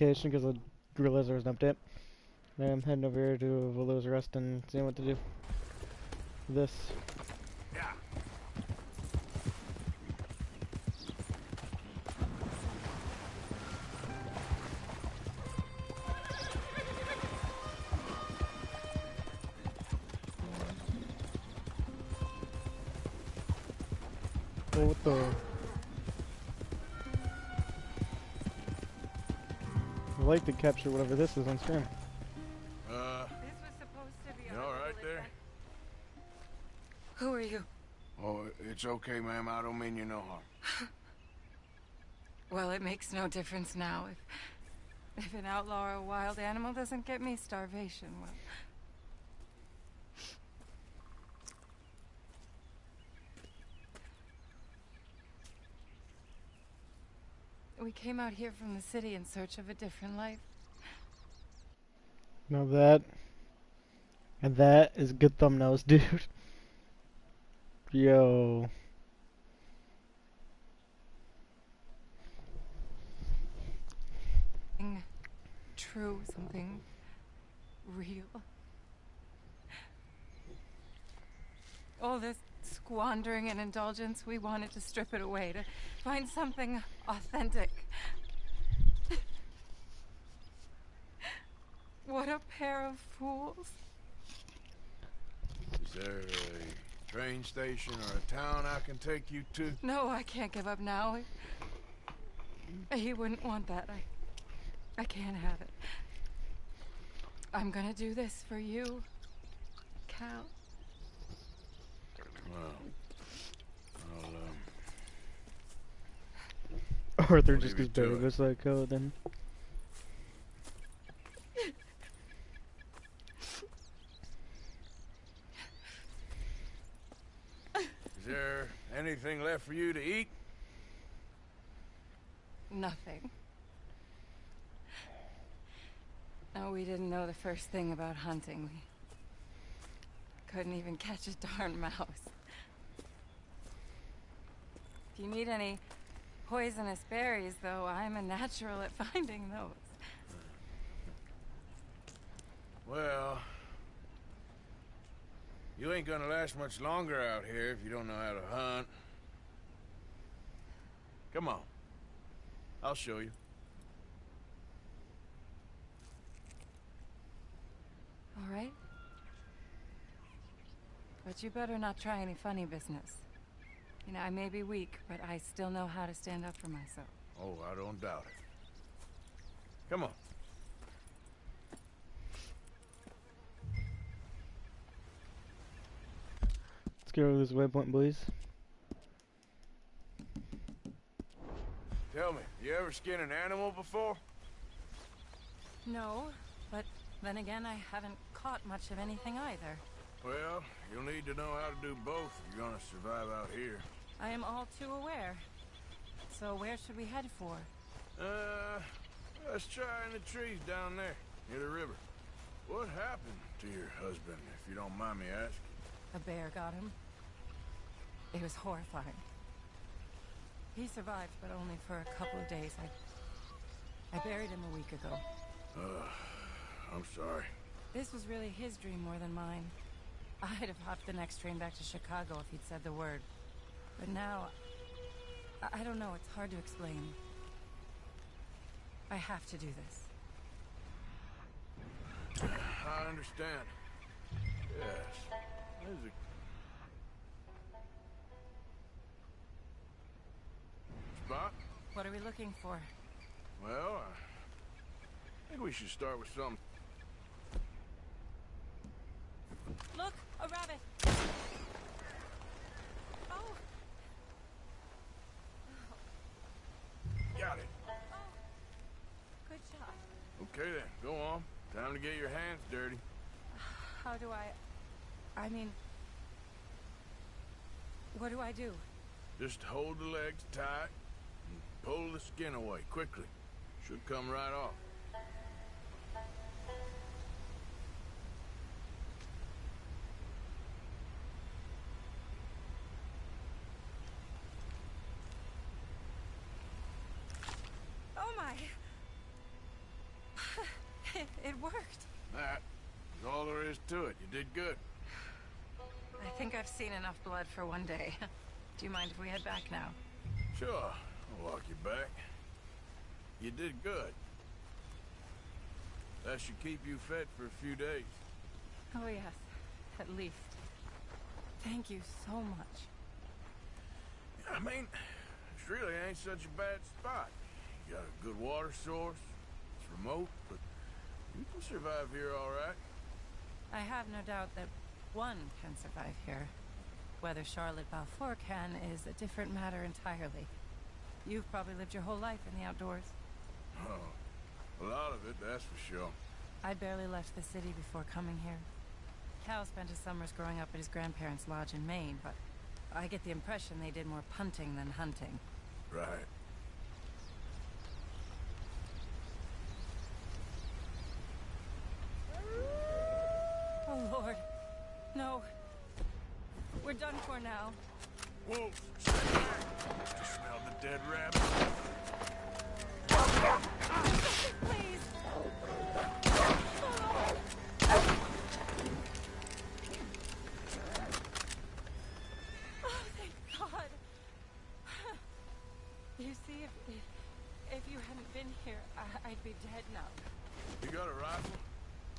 location because the gorillas are an update. And I'm heading over here to Valo's Rest and seeing what to do. This. Yeah. Oh, what the? I'd like to capture whatever this is on stream. This was supposed to be You all right there? Who are you? Oh, it's okay, ma'am. I don't mean you no harm. Well, it makes no difference now. If an outlaw or a wild animal doesn't get me, starvation will. We came out here from the city in search of a different life. Now that. And that is good thumbnails, dude. Yo. Something true, something real. All this squandering and indulgence, we wanted to strip it away, to find something authentic. What a pair of fools. Is there a train station or a town I can take you to? No, I can't give up now. He wouldn't want that. I can't have it. I'm gonna do this for you, Cal. Well, Arthur I'll just leave goes you to better, it. goes like, oh, then. Is there anything left for you to eat? Nothing. No, we didn't know the first thing about hunting. We couldn't even catch a darn mouse. If you need any poisonous berries, though, I'm a natural at finding those. Well, you ain't gonna last much longer out here if you don't know how to hunt. Come on. I'll show you. All right? But you better not try any funny business. You know, I may be weak, but I still know how to stand up for myself. Oh, I don't doubt it. Come on. Let's get over this waypoint, boys. Tell me, you ever skin an animal before? No, but then again, I haven't caught much of anything either. Well, you'll need to know how to do both if you're gonna survive out here. I am all too aware. So where should we head for? Let's try in the trees down there, near the river. What happened to your husband, if you don't mind me asking? A bear got him. It was horrifying. He survived, but only for a couple of days. I buried him a week ago. I'm sorry. This was really his dream more than mine. I'd have hopped the next train back to Chicago if he'd said the word. But now, I don't know, it's hard to explain. I have to do this. I understand. Yes. There's a... spot? What are we looking for? Well, I think we should start with something. Look, a rabbit! Oh! Got it. Oh! Good shot. Okay then, go on. Time to get your hands dirty. How do I mean... What do I do? Just hold the legs tight and pull the skin away quickly. Should come right off. Oh my! It worked. That is all there is to it. You did good. I think I've seen enough blood for one day. Do you mind if we head back now? Sure, I'll walk you back. You did good. That should keep you fed for a few days. Oh, yes. At least. Thank you so much. I mean, it really ain't such a bad spot. You got a good water source. It's remote, but you can survive here all right. I have no doubt that one can survive here. Whether Charlotte Balfour can is a different matter entirely. You've probably lived your whole life in the outdoors. Oh, a lot of it, that's for sure. I barely left the city before coming here. Cal spent his summers growing up at his grandparents' lodge in Maine, but I get the impression they did more punting than hunting. Right. Oh, Lord. No. We're done for now. Whoa, stay back. I smell the dead rabbit. Please. Oh, thank God. You see, if you hadn't been here, I'd be dead now. You got a rifle?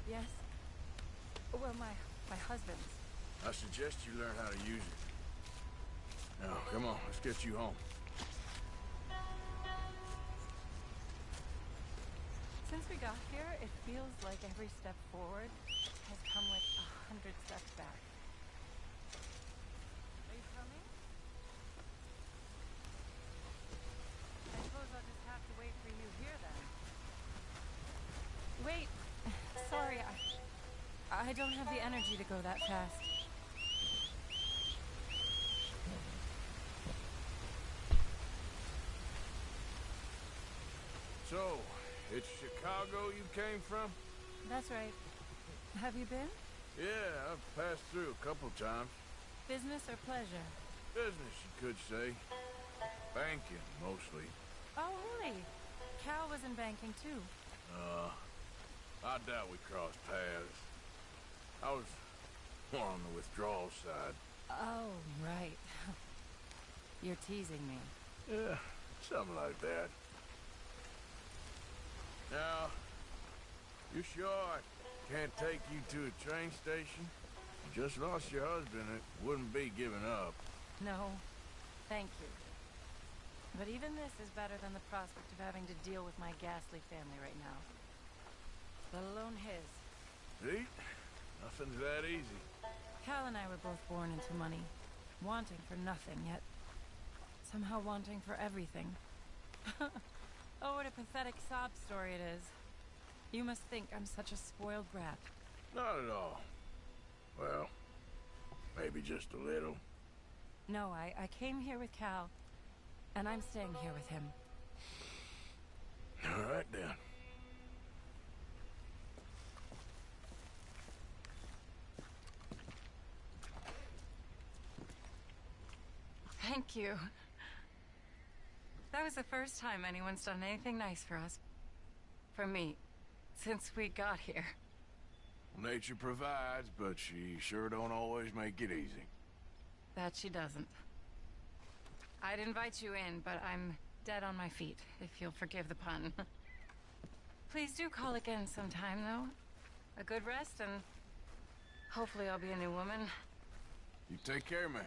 Yes? Well, my husband's. I suggest you learn how to use it. Now, come on, let's get you home. Since we got here, it feels like every step forward has come with 100 steps back. Are you coming? I suppose I'll just have to wait for you here then. Wait, sorry, I don't have the energy to go that fast. So, it's Chicago you came from? That's right. Have you been? Yeah, I've passed through a couple times. Business or pleasure? Business, you could say. Banking, mostly. Oh, really? Cal was in banking too. I doubt we crossed paths. I was more on the withdrawal side. Oh, right. You're teasing me. Yeah, something like that. Now, you sure I can't take you to a train station? You just lost your husband. It wouldn't be giving up. No, thank you. But even this is better than the prospect of having to deal with my ghastly family right now. Let alone his. See? Nothing's that easy. Cal and I were both born into money. Wanting for nothing, yet somehow wanting for everything. Oh, what a pathetic sob story it is. You must think I'm such a spoiled brat. Not at all. Well, maybe just a little. No, I came here with Cal, and I'm staying here with him. All right, then. Thank you. That was the first time anyone's done anything nice for us. For me. Since we got here. Nature provides, but she sure don't always make it easy. That she doesn't. I'd invite you in, but I'm dead on my feet, if you'll forgive the pun. Please do call again sometime, though. A good rest, and hopefully I'll be a new woman. You take care, man.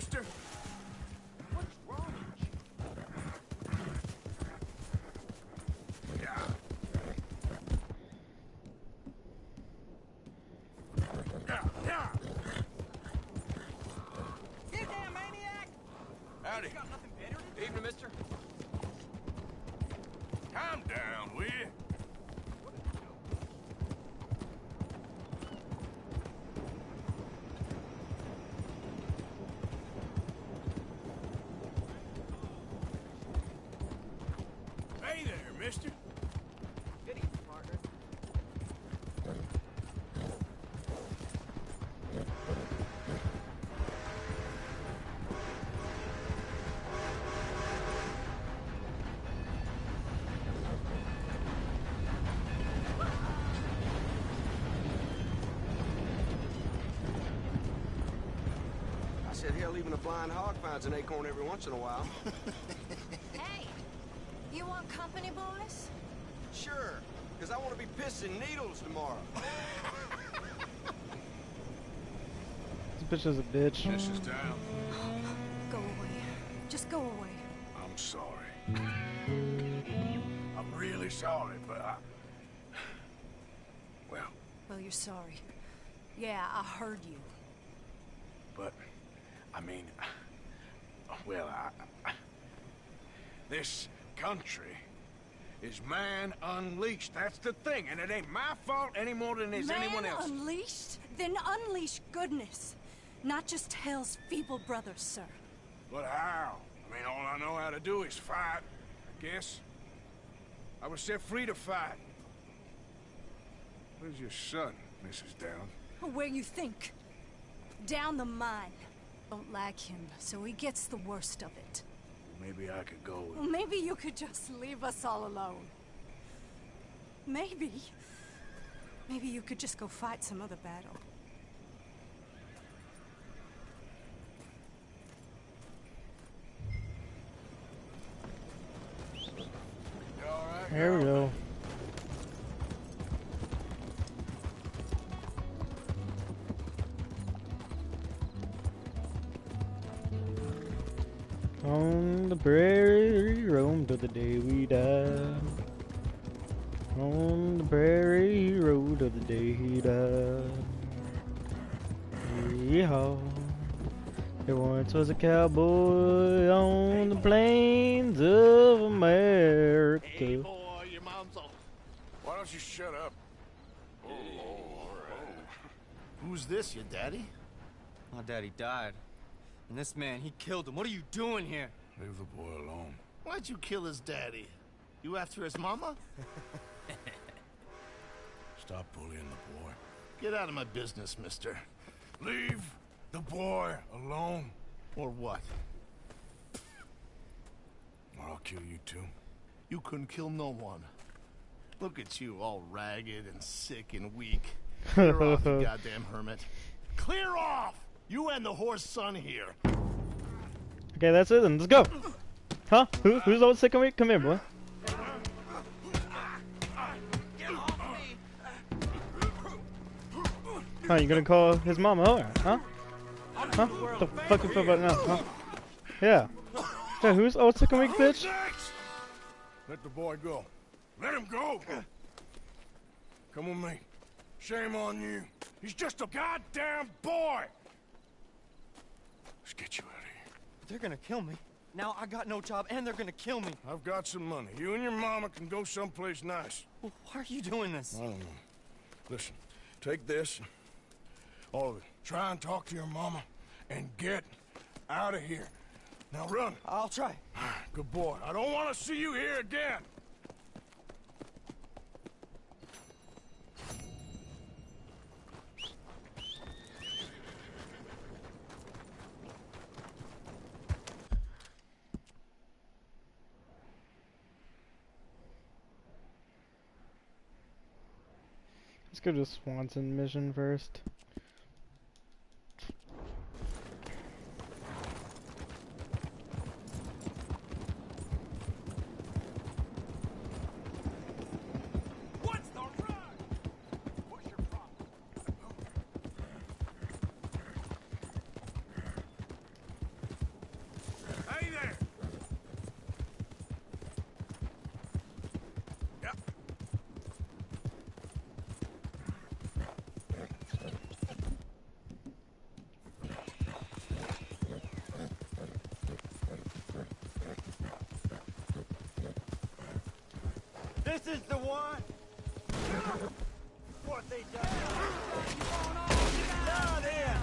mister? What's wrong with you? Yeah. Yeah. You damn maniac! Howdy. You got nothing better to do? Evening, mister. Calm down, will you? Hey there, mister. Good evening, partner. I said, hell, even a blind hog finds an acorn every once in a while. Hey, you want company, boys? Sure, because I want to be pissing needles tomorrow. This bitch is a bitch. This is down. Go away. Just go away. I'm sorry. I'm really sorry, but well, Well, you're sorry. Yeah, I heard you. but, I mean, well, this country is man unleashed. That's the thing, and it ain't my fault any more than it is anyone Man else's. unleashed? Then unleash goodness. Not just hell's feeble brothers, sir. But how? I mean, all I know how to do is fight, I guess. I was set free to fight. Where's your son, Mrs. Down? Where you think? Down the mine. Don't like him, so he gets the worst of it. Maybe I could go Well, with... maybe you could just leave us all alone. Maybe. Maybe you could just go fight some other battle. You all right, There we girl? go. On the prairie, roam till the day we die. On the prairie, roam till the day he died. Yeehaw. There once was a cowboy on the plains of America. Hey, boy, your mom's all... Why don't you shut up? Who's this, your daddy? My daddy died. And this man, he killed him. What are you doing here? Leave the boy alone. Why'd you kill his daddy? You after his mama? Stop bullying the boy. Get out of my business, mister. Leave the boy alone, Or what? or I'll kill you too. You couldn't kill no one. Look at you, all ragged and sick and weak. Clear off, you goddamn hermit. Clear off! You and the horse son here. Okay, that's it then. Let's go. Huh? Who's all sick of me? Come here, boy. Huh, you gonna call his mama over, huh? Huh? What the fuck you feel about now, huh? Yeah. Yeah, who's all sick of me, bitch? Let the boy go. Let him go! Come with me. Shame on you. He's just a goddamn boy! Let's get you out of here. They're gonna kill me. Now I got no job and they're gonna kill me. I've got some money. You and your mama can go someplace nice. Well, why are you doing this? I don't know. Listen, take this. All of it. Try and talk to your mama and get out of here. Now run. I'll try. Good boy. I don't want to see you here again. Let's go to Swanson mission first. What's the run? What's your problem? This is the one. What they done? Down here.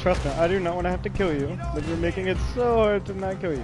Trust me, I do not want to have to kill you, but you're making it so hard to not kill you.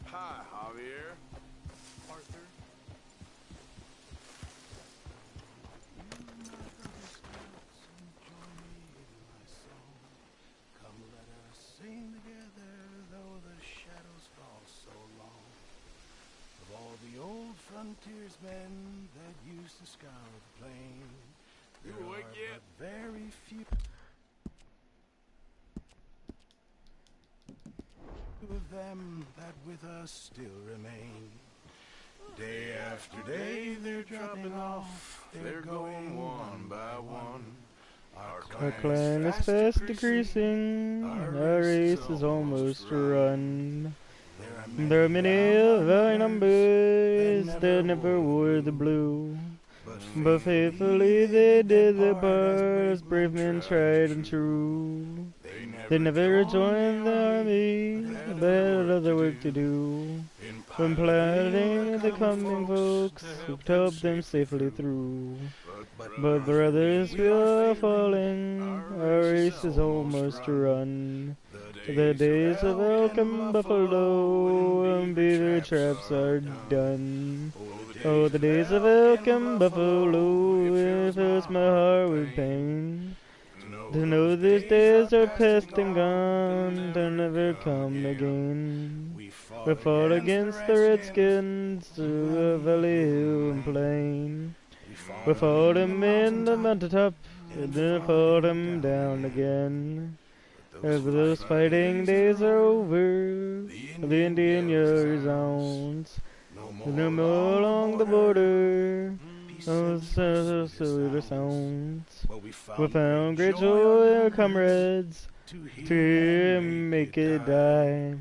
Hi, Javier. Arthur. Come let us sing together, though the shadows fall so long. Of all the old frontiersmen that used to scour the plain, You there awake are yet? but very few of them that with us still remain. Day after day they're dropping off, They're going one by one. Our clan is fast decreasing, our race is almost run. There are many of our numbers that never wore the blue, but faithfully they did their part as brave men tried and true. They never joined the army, but had other work to do. When planning the coming folks who help them safely through. But brothers, we are falling, our race is almost run. The days of elk and buffalo and beaver traps are done. Oh, the days of elk and buffalo, it fills my heart with pain. To know these days are past and gone, to never come again. We fought against the redskins through the valley, hill, and plain. We fought them in the mountaintop, and then fought them down again. As those fighting days are over, the Indian year zones. No more along the border, no sweeter sounds. We found great joy, our comrades, to hear him make it die.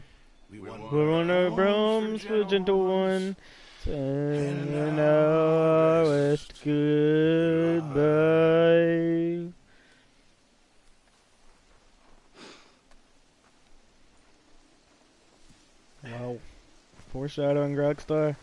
We won our Brahms for gentle one, and now our West goodbye. Wow. Foreshadowing Rockstar.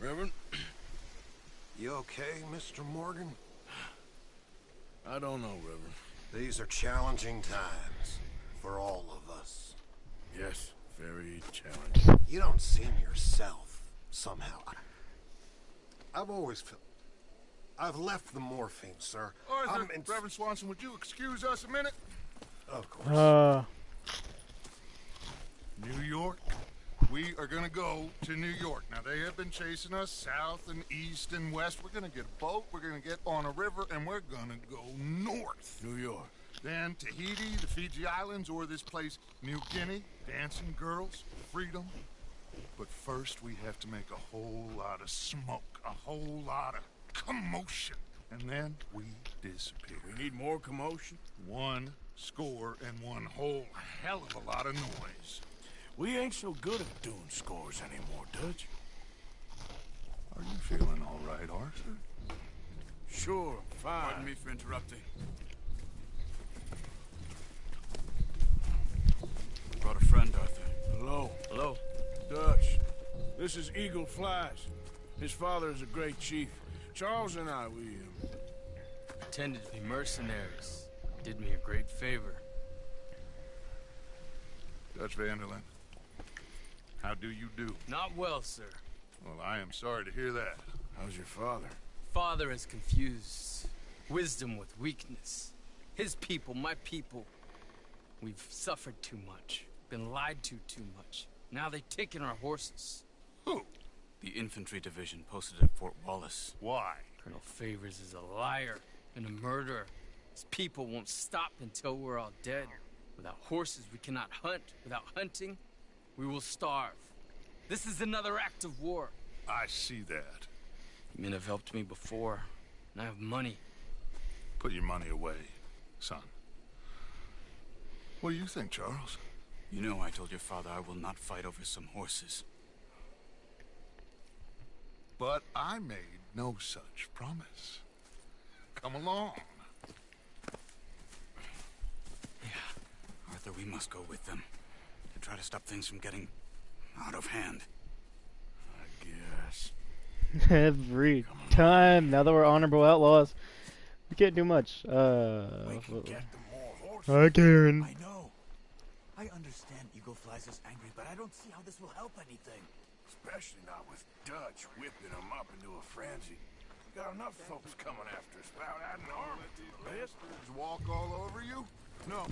Reverend? You okay, Mr. Morgan? I don't know, Reverend. These are challenging times for all of us. Yes, very challenging. You don't seem yourself, somehow. I've always felt... I've left the morphine, sir. Arthur, Reverend Swanson, would you excuse us a minute? Of course. New York? We are gonna go to New York. Now, they have been chasing us south and east and west. We're gonna get a boat, we're gonna get on a river, and we're gonna go north. New York. Then Tahiti, the Fiji Islands, or this place, New Guinea, dancing girls, freedom. But first we have to make a whole lot of smoke, a whole lot of commotion. And then we disappear. We need more commotion? 1 score and 1 whole hell of a lot of noise. We ain't so good at doing scores anymore, Dutch. Are you feeling all right, Arthur? Sure, fine. Pardon me for interrupting. Brought a friend, Arthur. Hello. Hello. Dutch. This is Eagle Flies. His father is a great chief. Charles and I, we Pretended to be mercenaries. Did me a great favor. Dutch Vanderlyn, how do you do? Not well, sir. Well, I am sorry to hear that. How's your father? Father has confused wisdom with weakness. His people, my people. We've suffered too much. Been lied to too much. Now they've taken our horses. Who? The infantry division posted at Fort Wallace. Why? Colonel Favors is a liar and a murderer. His people won't stop until we're all dead. Without horses, we cannot hunt. Without hunting, we will starve. This is another act of war. I see that. Men have helped me before, and I have money. Put your money away, son. What do you think, Charles? You know I told your father I will not fight over some horses. But I made no such promise. Come along. Yeah, Arthur, we must go with them to try to stop things from getting out of hand. I guess. Every time. Now that we're honorable outlaws, we can't do much. We can get them more horses. Hi, Karen. I know. I understand Eagle Flies is angry, but I don't see how this will help anything. Especially not with Dutch whipping them up into a frenzy. Got enough folks coming after us without adding army to the list. Just walk all over you? No.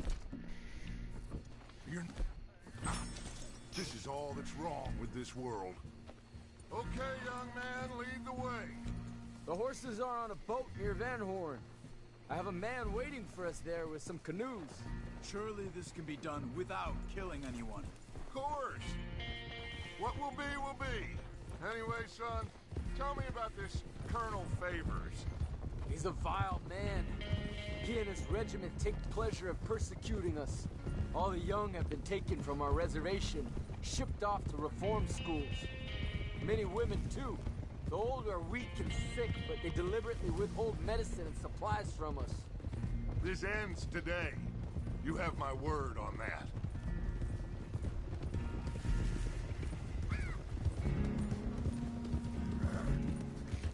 You're... This is all that's wrong with this world. Okay, young man, lead the way. The horses are on a boat near Van Horn. I have a man waiting for us there with some canoes. Surely this can be done without killing anyone. Of course. What will be. Anyway, son, tell me about this Colonel Favors. He's a vile man. He and his regiment take pleasure in persecuting us. All the young have been taken from our reservation, shipped off to reform schools. Many women, too. The old are weak and sick, but they deliberately withhold medicine and supplies from us. This ends today. You have my word on that.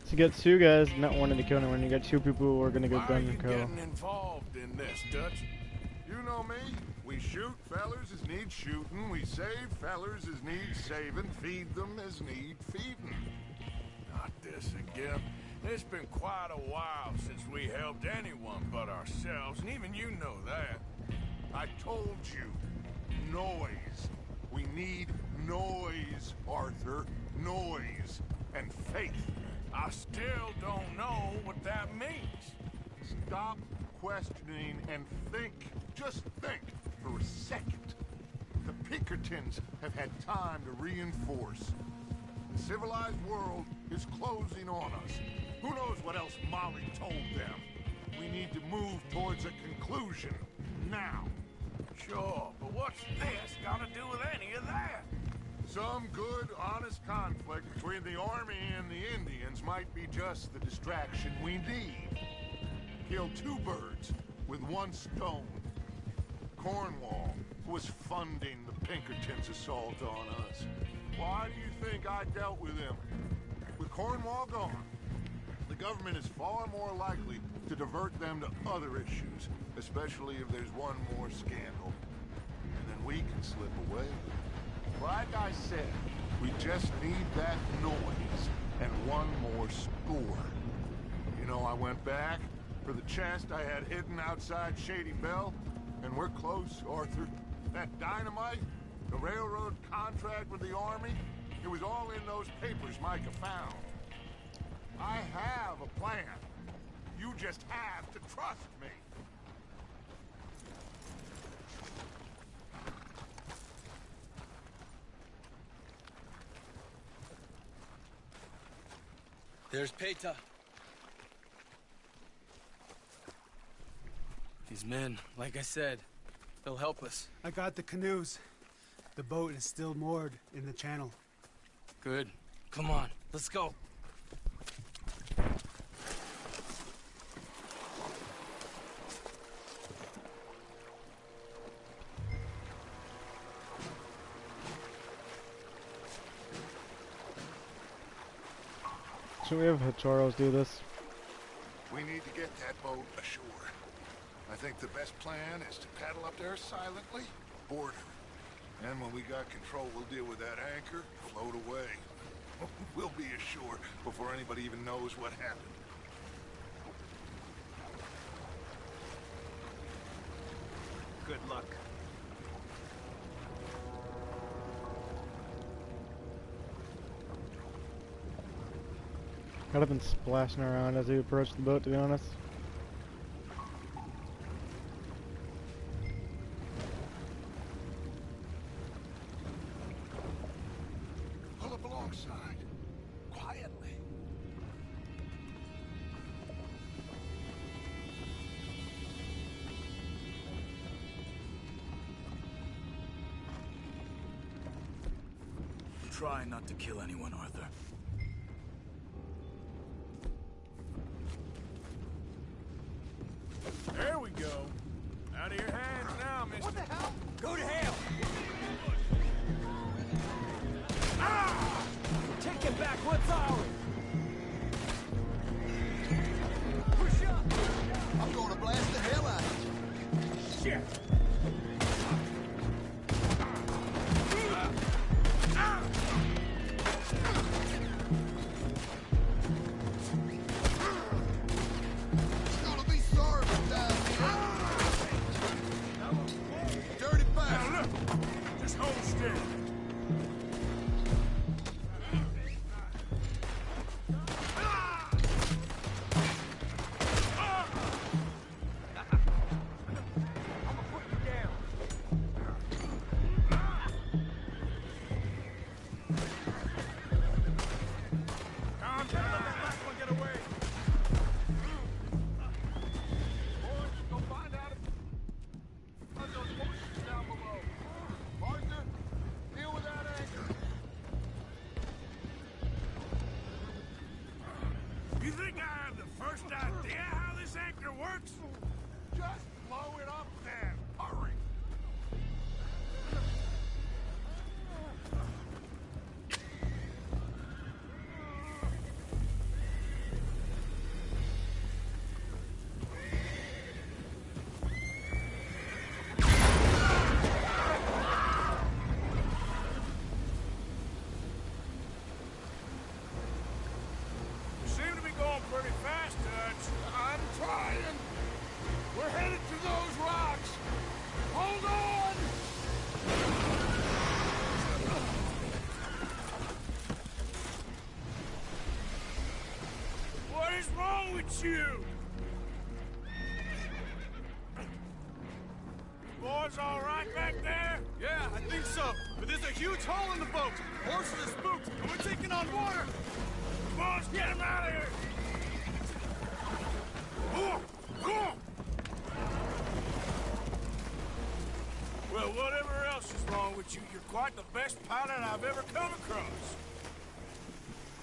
So you got 2 guys not wanting to kill anyone. You got 2 people who are gonna go Why are gun you and kill. getting involved in this, Dutch? You know me. We shoot fellers as need shooting. We save fellers as need saving. Feed them as need feeding. Not this again. It's been quite a while since we helped anyone but ourselves, and even you know that. I told you. Noise. We need noise, Arthur. Noise. And faith. I still don't know what that means. Stop questioning and think. Just think for a second. The Pinkertons have had time to reinforce. The civilized world is closing on us. Who knows what else Molly told them? We need to move towards a conclusion now. Sure, but what's this got to do with any of that? Some good, honest conflict between the army and the Indians might be just the distraction we need. Kill 2 birds with 1 stone. Cornwall was funding the Pinkertons' assault on us. Why do you think I dealt with him? With Cornwall gone, the government is far more likely to divert them to other issues, especially if there's one more scandal. And then we can slip away. Like I said, we just need that noise and 1 more score. You know, I went back for the chest I had hidden outside Shady Bell, and we're close, Arthur. That dynamite, the railroad contract with the army, it was all in those papers Micah found. I have a plan. You just have to trust me. There's Peta. These men, like I said, they'll help us. I got the canoes. The boat is still moored in the channel. Good. Come on, let's go. Should we have Choros do this? We need to get that boat ashore. I think the best plan is to paddle up there silently, board her. And when we got control, we'll deal with that anchor, float away. We'll be ashore before anybody even knows what happened. Good luck. I'd have been splashing around as we approached the boat, to be honest. Pull up alongside, quietly. Try not to kill anyone, Arthur. There we go. Out of your hands now, mister. What the hell? Go to hell! Ah! Take it back, what's ours? Push up! I'm gonna blast the hell out of you. Shit! You think I have the first idea how this anchor works? Just blow it up then. Hurry. Pretty fast, Dutch. I'm trying. We're headed to those rocks. Hold on! What is wrong with you? Boys all right back there? Yeah, I think so. But there's a huge hole in the boat. Horses are spooked, and we're taking on water. Boys, get him out of here! Well, whatever else is wrong with you, you're quite the best pilot I've ever come across.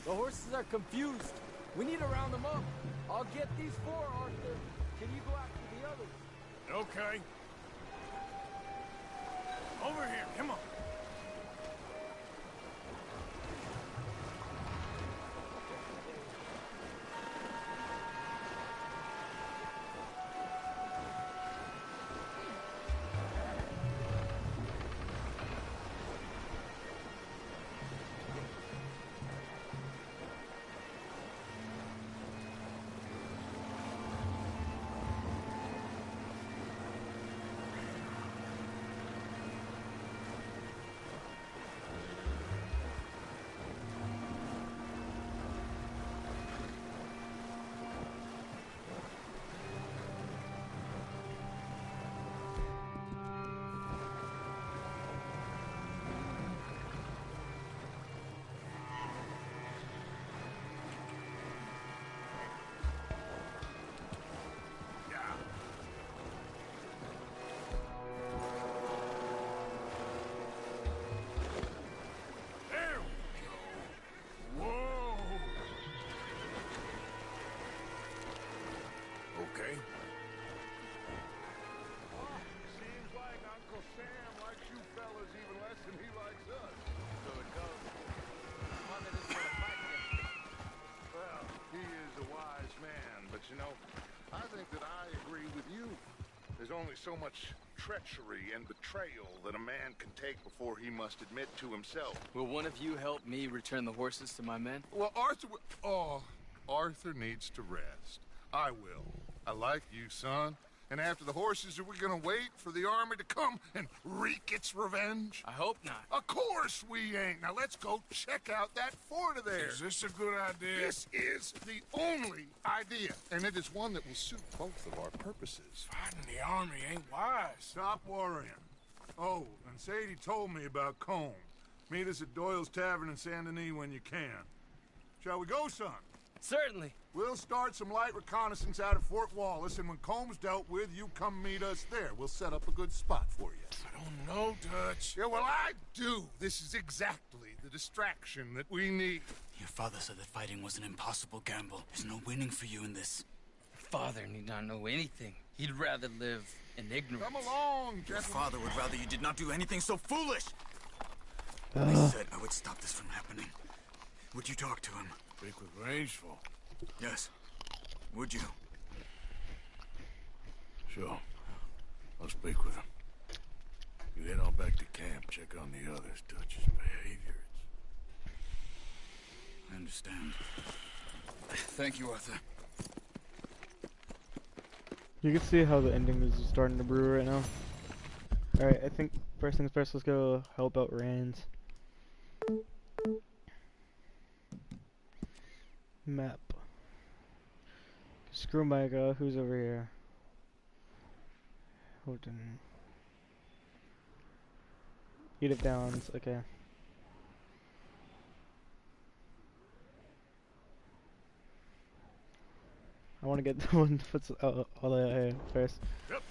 The horses are confused. We need to round them up. I'll get these four, Arthur. Can you go after the others? Okay. Over here, come on. You know, I think that I agree with you. There's only so much treachery and betrayal that a man can take before he must admit to himself. Will one of you help me return the horses to my men? Well, Arthur... Oh, Arthur needs to rest. I will. I like you, son. And after the horses, are we gonna wait for the army to come and wreak its revenge? I hope not. Of course we ain't. Now let's go check out that fort of theirs. Is this a good idea? This is the only idea, and it is one that will suit both of our purposes. Fighting the army ain't wise. Stop worrying. Oh, and Sadie told me about Combe. Meet us at Doyle's Tavern in Saint Denis when you can. Shall we go, son? Certainly. We'll start some light reconnaissance out of Fort Wallace, and when Combs dealt with, you come meet us there. We'll set up a good spot for you. I don't know, Dutch. Yeah, well, I do. This is exactly the distraction that we need. Your father said that fighting was an impossible gamble. There's no winning for you in this. Father need not know anything. He'd rather live in ignorance. Come along, Your gentlemen. father would rather you did not do anything so foolish. I said I would stop this from happening. Would you talk to him? Speak with Rangeful. Yes. Would you? Sure. I'll speak with him. You head on back to camp, check on the others, Dutch's behavior. I understand. Thank you, Arthur. You can see how the ending is starting to brew right now. Alright, I think first things first, let's go help out Rand. Map. Screw Micah, who's over here? Houghton. Edith Downs, okay. I want to get the one that puts all the first. Yep.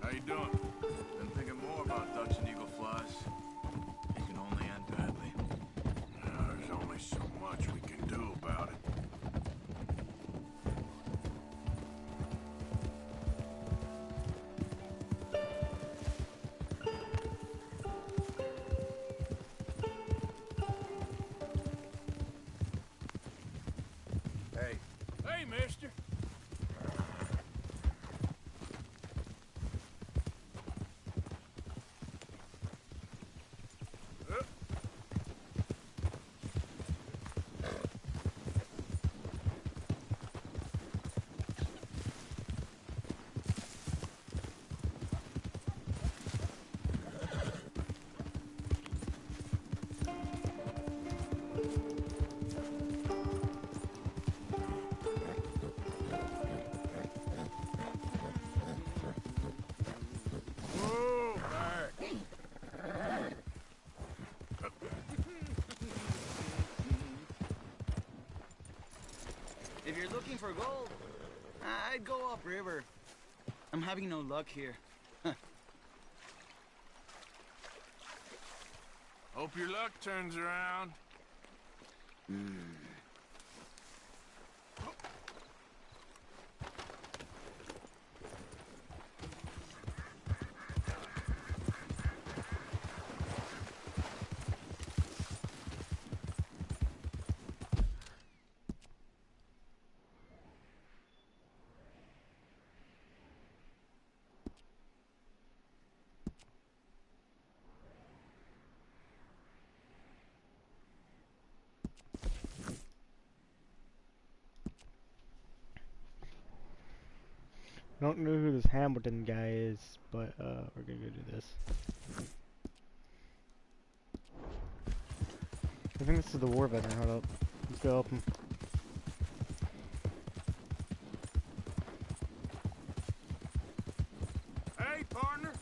How you doing? Been thinking more about Dutch and Eagle flies. It can only end badly. There's only so much we can do about it. Hey. Hey, mister. Whoa, back. If you're looking for gold, I'd go upriver. I'm having no luck here. Hope your luck turns around. I don't know who this Hamilton guy is, but we're gonna go do this. I think this is the war veteran. Hold up, let's go help him. Hey, partner.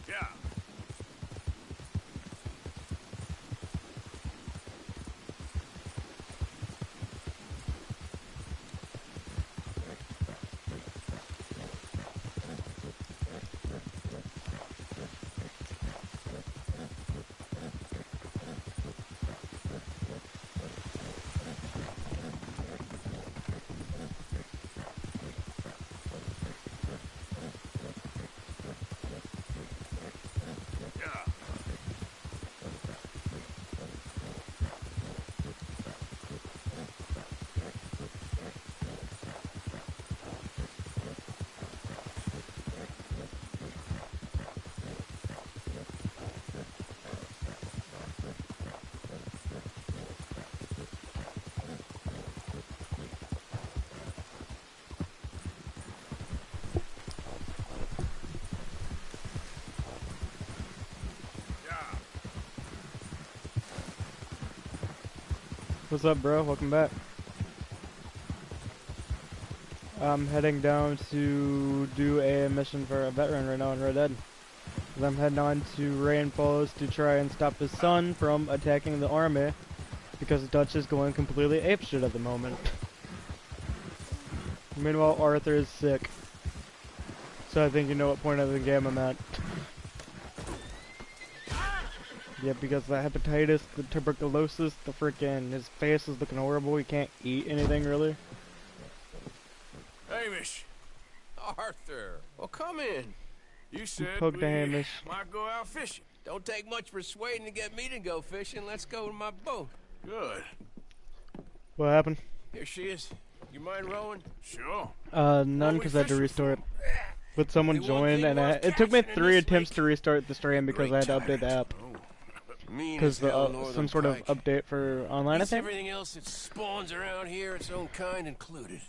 Yeah. What's up, bro? Welcome back. I'm heading down to do a mission for a veteran right now in Red Dead. I'm heading on to Rainfalls to try and stop his son from attacking the army because Dutch is going completely apeshit at the moment. Meanwhile, Arthur is sick. So I think you know what point of the game I'm at. Yeah, because the hepatitis, the tuberculosis, the frickin' his face is looking horrible. He can't eat anything really. Hamish. Arthur, well, come in. You said Poke we the Hamish. might go out fishing. Don't take much persuading to get me to go fishing. Let's go to my boat. Good. What happened? Here she is. You mind rowing? Sure. None because I had to restore it. But someone joined and it took me 3 attempts to restart the stream because I had to update the app. Because some sort of update for online, I think? Everything else that spawns around here, its own kind included.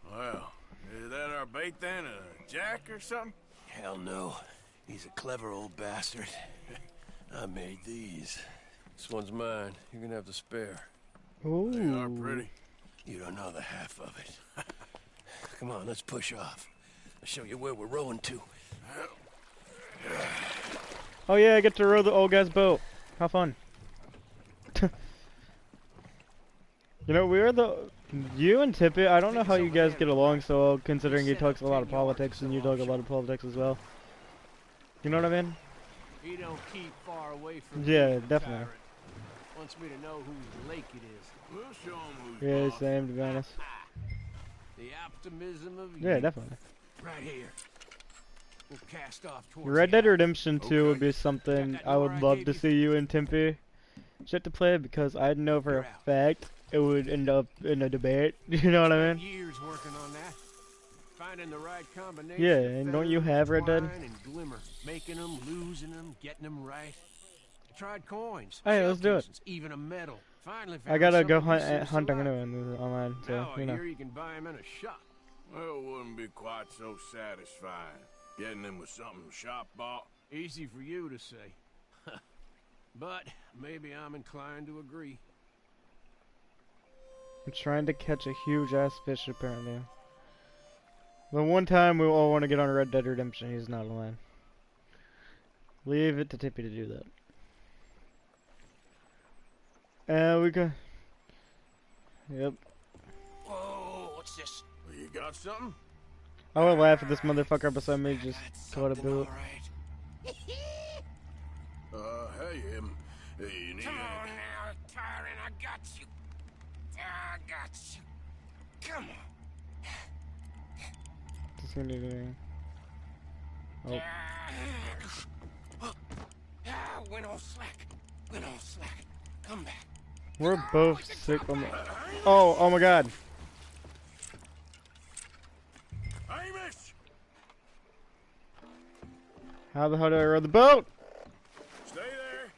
Well, is that our bait then? A jack or something? Hell no. He's a clever old bastard. I made these. This one's mine. You're gonna have to spare. Ooh. They are pretty. You don't know the half of it. Come on, let's push off. I'll show you where we're rowing to. Oh yeah, I get to row the old guy's boat. How fun. You know, you and Tippy, I don't know how you guys get along so well, considering he talks a lot of politics and you talk a lot of politics as well. You know what I mean? He don't keep far away from Yeah, definitely. Wants me to know whose lake it is. We'll show him who's Yeah, boss. same to be honest. The optimism of Yeah, youth. definitely. Right here. We'll cast off towards Red Dead the Redemption 2 would be something I would love to see you and Timpy shit to play because I know for a fact it would end up in a debate. You know what I mean? Years working on that. Finding the right combination. Yeah, and don't you have Red Dead? And glimmer, making them, losing them, getting them right. Tried coins. Hey, let's do it. Even a medal. Finally I found gotta go something that seems hunting to like. anyway online, so Now you I know. hear you can buy them in a shop. Well, it wouldn't be quite so satisfying. Getting them with something shop bought. Easy for you to say. But maybe I'm inclined to agree. I'm trying to catch a huge ass fish apparently. The one time we all want to get on Red Dead Redemption, he's not online. Leave it to Tippy to do that. And we can. Yep. Whoa, what's this? Well, you got something? I would laugh at this motherfucker beside me just caught a boot. Hey, you need Come on now, Tyron, I got you. I got you. Come on. Just gonna do anything. Oh. Went all slack. Went all slack. Come back. We're both sick. Oh my god. Hamish! How the hell do I row the boat? Stay there.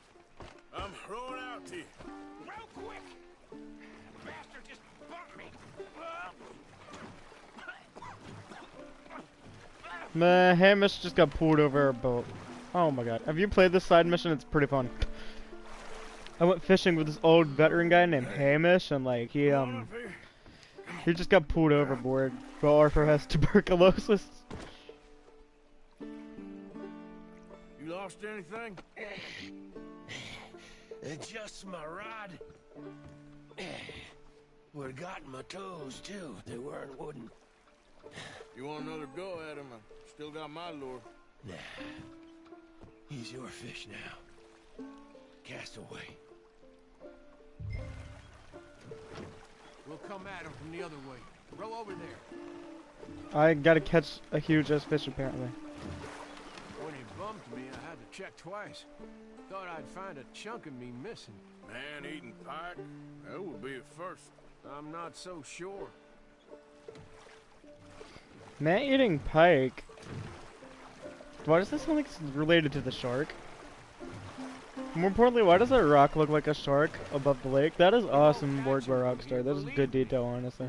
I'm rowing out to you. Real quick. The bastard just bumped me. Man, Hamish just got pulled over our boat. Oh my god. Have you played this side mission? It's pretty fun. I went fishing with this old veteran guy named Hamish, and like he just got pulled overboard. Well, Arthur has tuberculosis. You lost anything? Just my rod. Would've gotten my toes too. They weren't wooden. You want another go at him? I still got my lure. Nah. He's your fish now. Cast away. We'll come at him from the other way. Row over there. I gotta catch a huge ass fish apparently. When he bumped me, I had to check twice. Thought I'd find a chunk of me missing. Man-eating pike? That would be a first. I'm not so sure. Man-eating pike. Why does this sound like it's related to the shark? More importantly, why does that rock look like a shark above the lake? That is awesome work by Rockstar. That is good detail, honestly.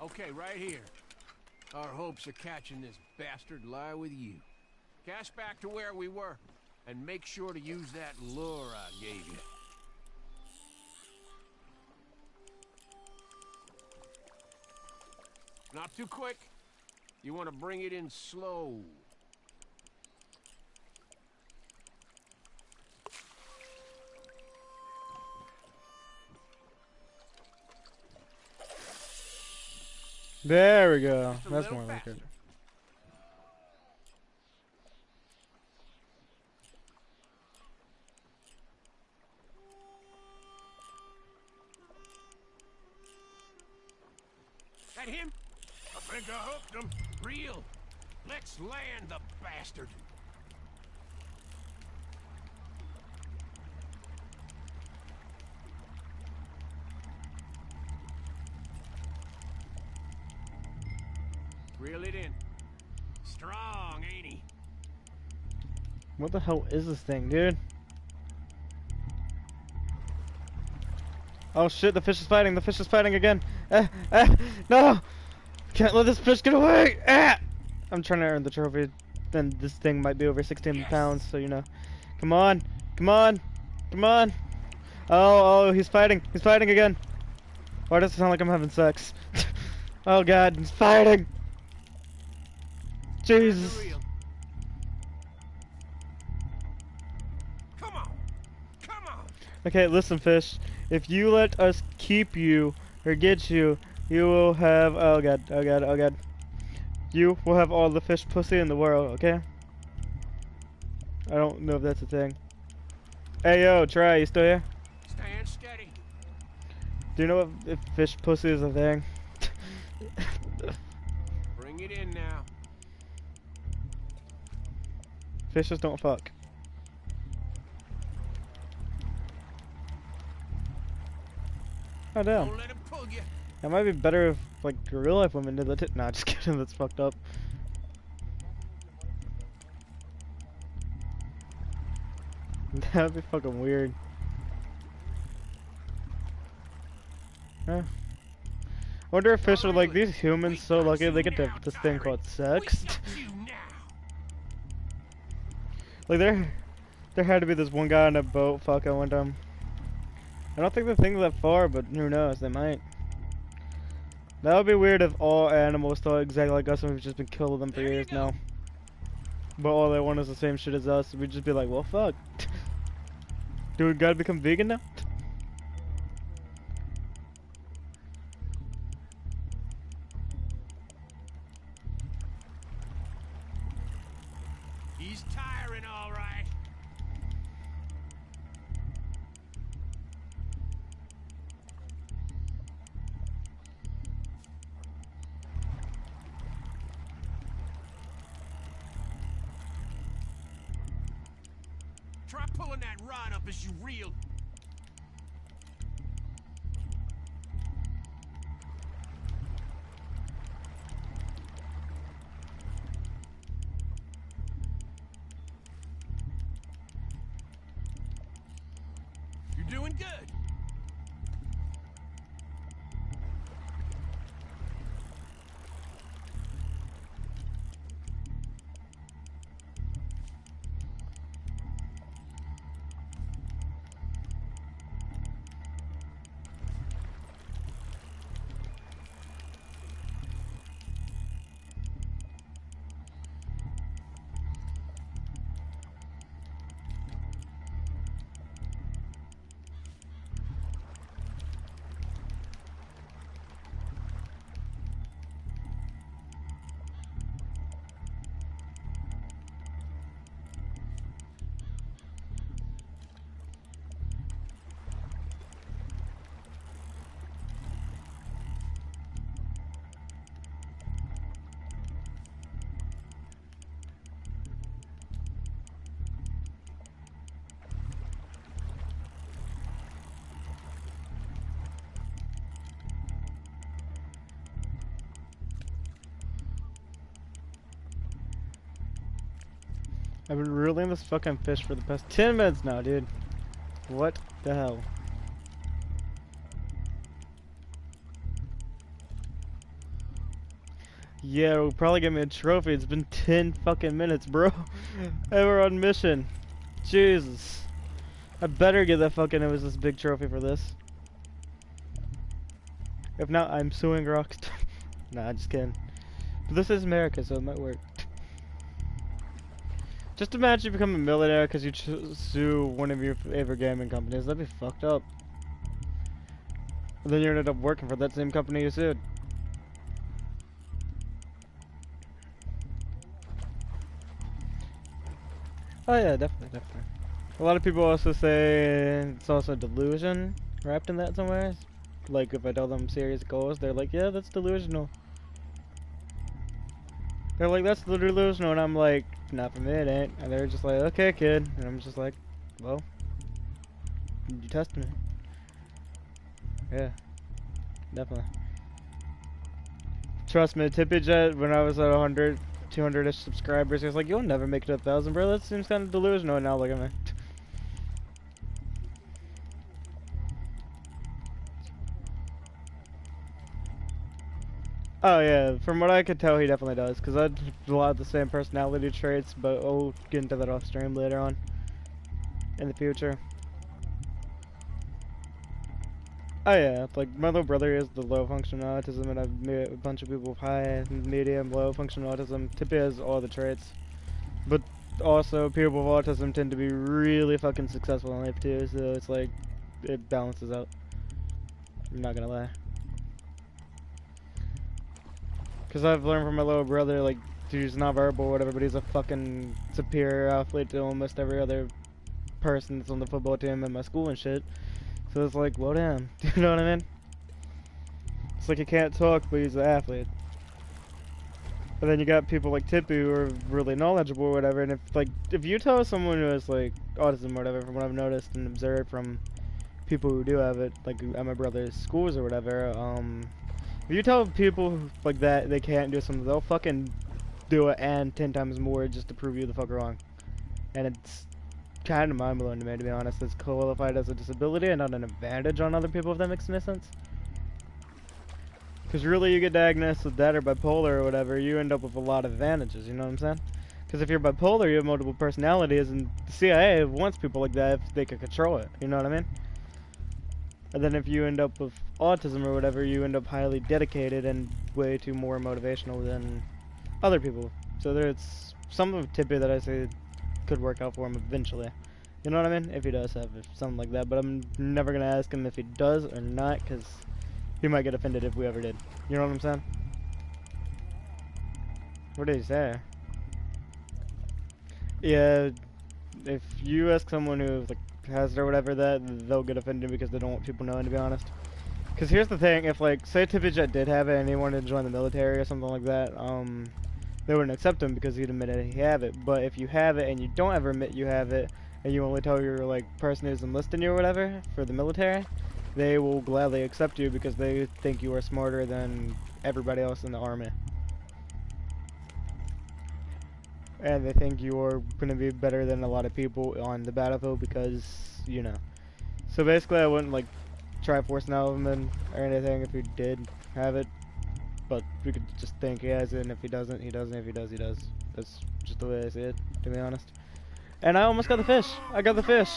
Okay, right here. Our hopes of catching this bastard lie with you. Cast back to where we were, and make sure to use that lure I gave you. Not too quick. You want to bring it in slow. There we go. That's more like it. That him? I think I hooked him. Reel. Let's land the bastard. Reel it in. Strong, ain't he? What the hell is this thing, dude? Oh shit, the fish is fighting. The fish is fighting again. No! Can't let this fish get away! I'm trying to earn the trophy. Then this thing might be over 16 pounds, so you know. Come on! Come on! Come on! Oh, he's fighting. He's fighting again. Why does it sound like I'm having sex? Oh god, he's fighting! Jesus. Come on. Come on. Okay, listen, fish. If you let us keep you or get you, you will have oh god, oh god, oh god. You will have all the fish pussy in the world, okay? I don't know if that's a thing. Hey yo, Try, you still here? Stand steady. Do you know if fish pussy is a thing? Bring it in now. Fishes don't fuck. Oh damn. Don't let him pull you. That might be better if like real life women did that. Nah, just kidding. That's fucked up. That'd be fucking weird. Huh. Wonder if fish are like these humans so lucky they get to have this thing called sex. Like there had to be this one guy on a boat fucking one time. I don't think the thing's that far, but who knows? They might. That would be weird if all animals thought exactly like us and we've just been killing them for years now. But all they want is the same shit as us. We'd just be like, well, fuck. Do we gotta become vegan now? He's tiring, all right. Try pulling that rod up as you reel. You're doing good. I've been reeling this fucking fish for the past 10 minutes now, dude. What the hell? Yeah, it'll probably get me a trophy. It's been 10 fucking minutes, bro. And we're on mission. Jesus. I better get that fucking, it was this big trophy for this. If not, I'm suing Rockstar. Nah, just kidding. But this is America, so it might work. Just imagine you become a millionaire because you sue one of your favorite gaming companies. That'd be fucked up. And then you ended up working for that same company you sued. Oh yeah, definitely. A lot of people also say it's also delusion wrapped in that somewhere. Like if I tell them serious goals, they're like, yeah, that's delusional. They're like, that's delusional, and I'm like, not for me, it ain't. And they're just like, okay, kid. And I'm just like, well, you tested me. Yeah, definitely. Trust me, Tippy Jet, when I was at 100, 200-ish subscribers, he was like, you'll never make it to 1,000, bro. That seems kind of delusional. And now look at me. Oh yeah, from what I could tell, he definitely does, because I have a lot of the same personality traits, but we'll get into that off stream later on, in the future. Oh yeah, like, my little brother is the low functional autism, and I've met a bunch of people with high, medium, low functional autism. Tippy has all the traits, but also people with autism tend to be really fucking successful in life too, so it's like, it balances out. I'm not gonna lie. Because I've learned from my little brother, like, he's not verbal or whatever, but he's a fucking superior athlete to almost every other person that's on the football team in my school and shit. So it's like, well, damn. You know what I mean? It's like he can't talk, but he's an athlete. But then you got people like Tippy who are really knowledgeable or whatever, and if you tell someone who has, like, autism or whatever, from what I've noticed and observed from people who do have it, like at my brother's schools or whatever, if you tell people like that they can't do something, they'll fucking do it and 10 times more just to prove you the fuck wrong. And it's kind of mind-blowing to me, to be honest. It's qualified as a disability and not an advantage on other people, if that makes any sense. Because really, you get diagnosed with that or bipolar or whatever, you end up with a lot of advantages, you know what I'm saying? Because if you're bipolar, you have multiple personalities, and the CIA wants people like that if they can control it, you know what I mean? And then if you end up with autism or whatever, you end up highly dedicated and way too more motivational than other people. So there's some of Tippy that I say could work out for him eventually. You know what I mean? If he does have something like that. But I'm never going to ask him if he does or not, because he might get offended if we ever did. You know what I'm saying? What did he say? Yeah, if you ask someone who like has it or whatever that, they'll get offended because they don't want people knowing, to be honest. Because here's the thing, if like, say Tippy Jet did have it and he wanted to join the military or something like that, they wouldn't accept him because he'd admitted he have it. But if you have it and you don't ever admit you have it, and you only tell your like person who's enlisting you or whatever for the military, they will gladly accept you because they think you are smarter than everybody else in the army. And they think you're going to be better than a lot of people on the battlefield because, you know. So basically I wouldn't like try forcing out of him or anything if he did have it. But we could just think he has it, and if he doesn't, he doesn't. If he does, he does. That's just the way I see it, to be honest. And I almost got the fish. I got the fish.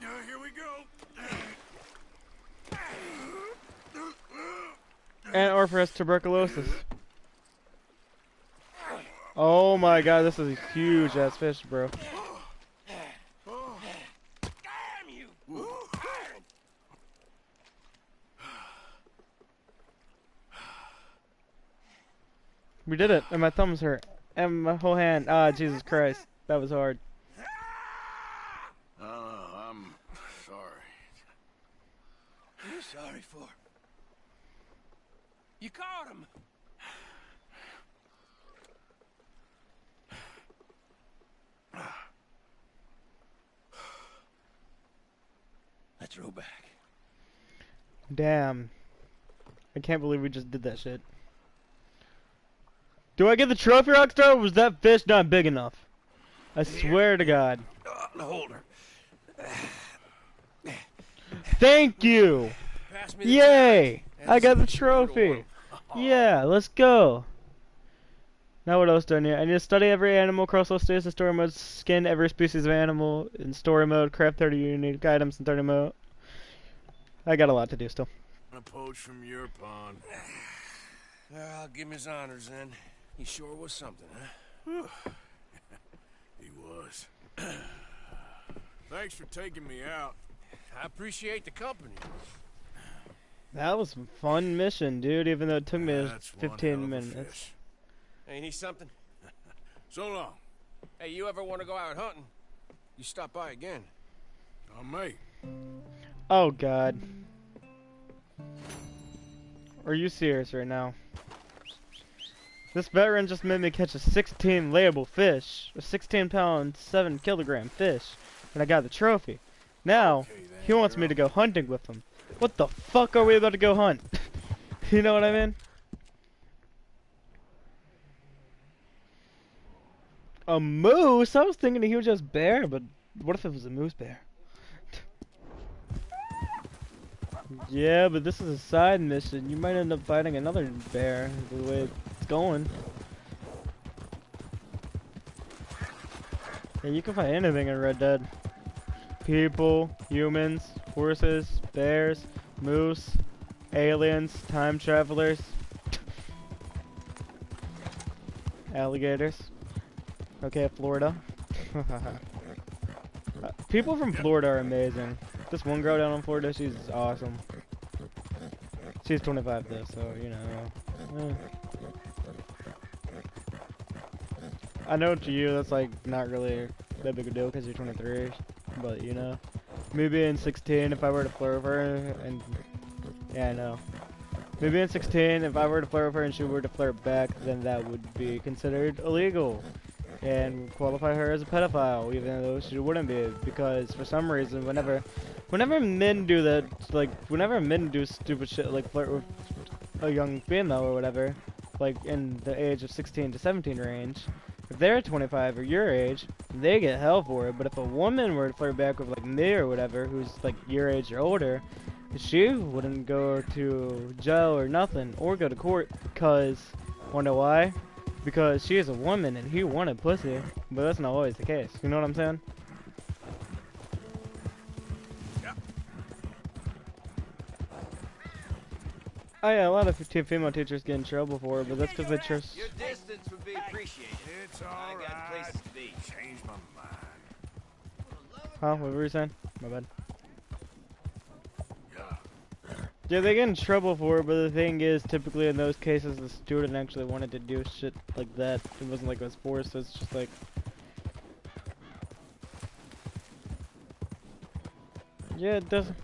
Here we go. And Orpha has tuberculosis. Oh my god, this is a huge ass fish, bro. We did it, and my thumbs hurt. And my whole hand. Ah, Jesus Christ. That was hard. I'm sorry. What are you sorry for? You caught him. Let's roll back. Damn. I can't believe we just did that shit. Do I get the trophy, Rockstar, or was that fish not big enough? I swear to God. Hold her. Thank you! Yay! I got the trophy! Yeah, let's go. Now what else do I need? I need to study every animal across all stages of story mode, skin every species of animal in story mode, craft 30 unique items in 30 mode. I got a lot to do still. A poach from your pond. I'll give him his honors then. He sure was something, huh? He was. Thanks for taking me out. I appreciate the company. That was a fun mission, dude, even though it took me 15 minutes. Fish. Hey, you need something? So long. Hey, you ever want to go out hunting? You stop by again. I may. Oh, God. Are you serious right now? This veteran just made me catch a 16 layable fish. A 16-pound, 7-kilogram fish. And I got the trophy. Now, he wants me to go hunting with him. What the fuck are we about to go hunt? You know what I mean? A moose? I was thinking he was just bear, but what if it was a moose bear? Yeah, but this is a side mission. You might end up fighting another bear, the way it's going. Yeah, you can find anything in Red Dead. People, humans, horses, bears, moose, aliens, time travelers, alligators. Okay, Florida. People from Florida are amazing. This one girl down in Florida, she's awesome. She's 25 though, so you know. I know to you that's like not really that big a deal because you're 23, but you know, me being 16, if I were to flirt with her, and yeah, I know. Me being 16, if I were to flirt with her and she were to flirt back, then that would be considered illegal and qualify her as a pedophile, even though she wouldn't be, because for some reason, whenever men do that, like, whenever men do stupid shit, like flirt with a young female or whatever, like in the age of 16 to 17 range, if they're 25 or your age, they get hell for it. But if a woman were to flirt back with like me or whatever, who's like your age or older, she wouldn't go to jail or nothing, or go to court, because, wanna know why? Because she is a woman and he wanted pussy, but that's not always the case. You know what I'm saying? Yep. Oh yeah, a lot of female teachers get in trouble for it, but that's because they trust. Your distance would be appreciated. It's all right. I got places to be. Changed my mind. Huh? What were you saying? My bad. Yeah, they get in trouble for it, but the thing is, typically in those cases, the student actually wanted to do shit like that. It wasn't like it was forced, so it's just like... Yeah, it doesn't...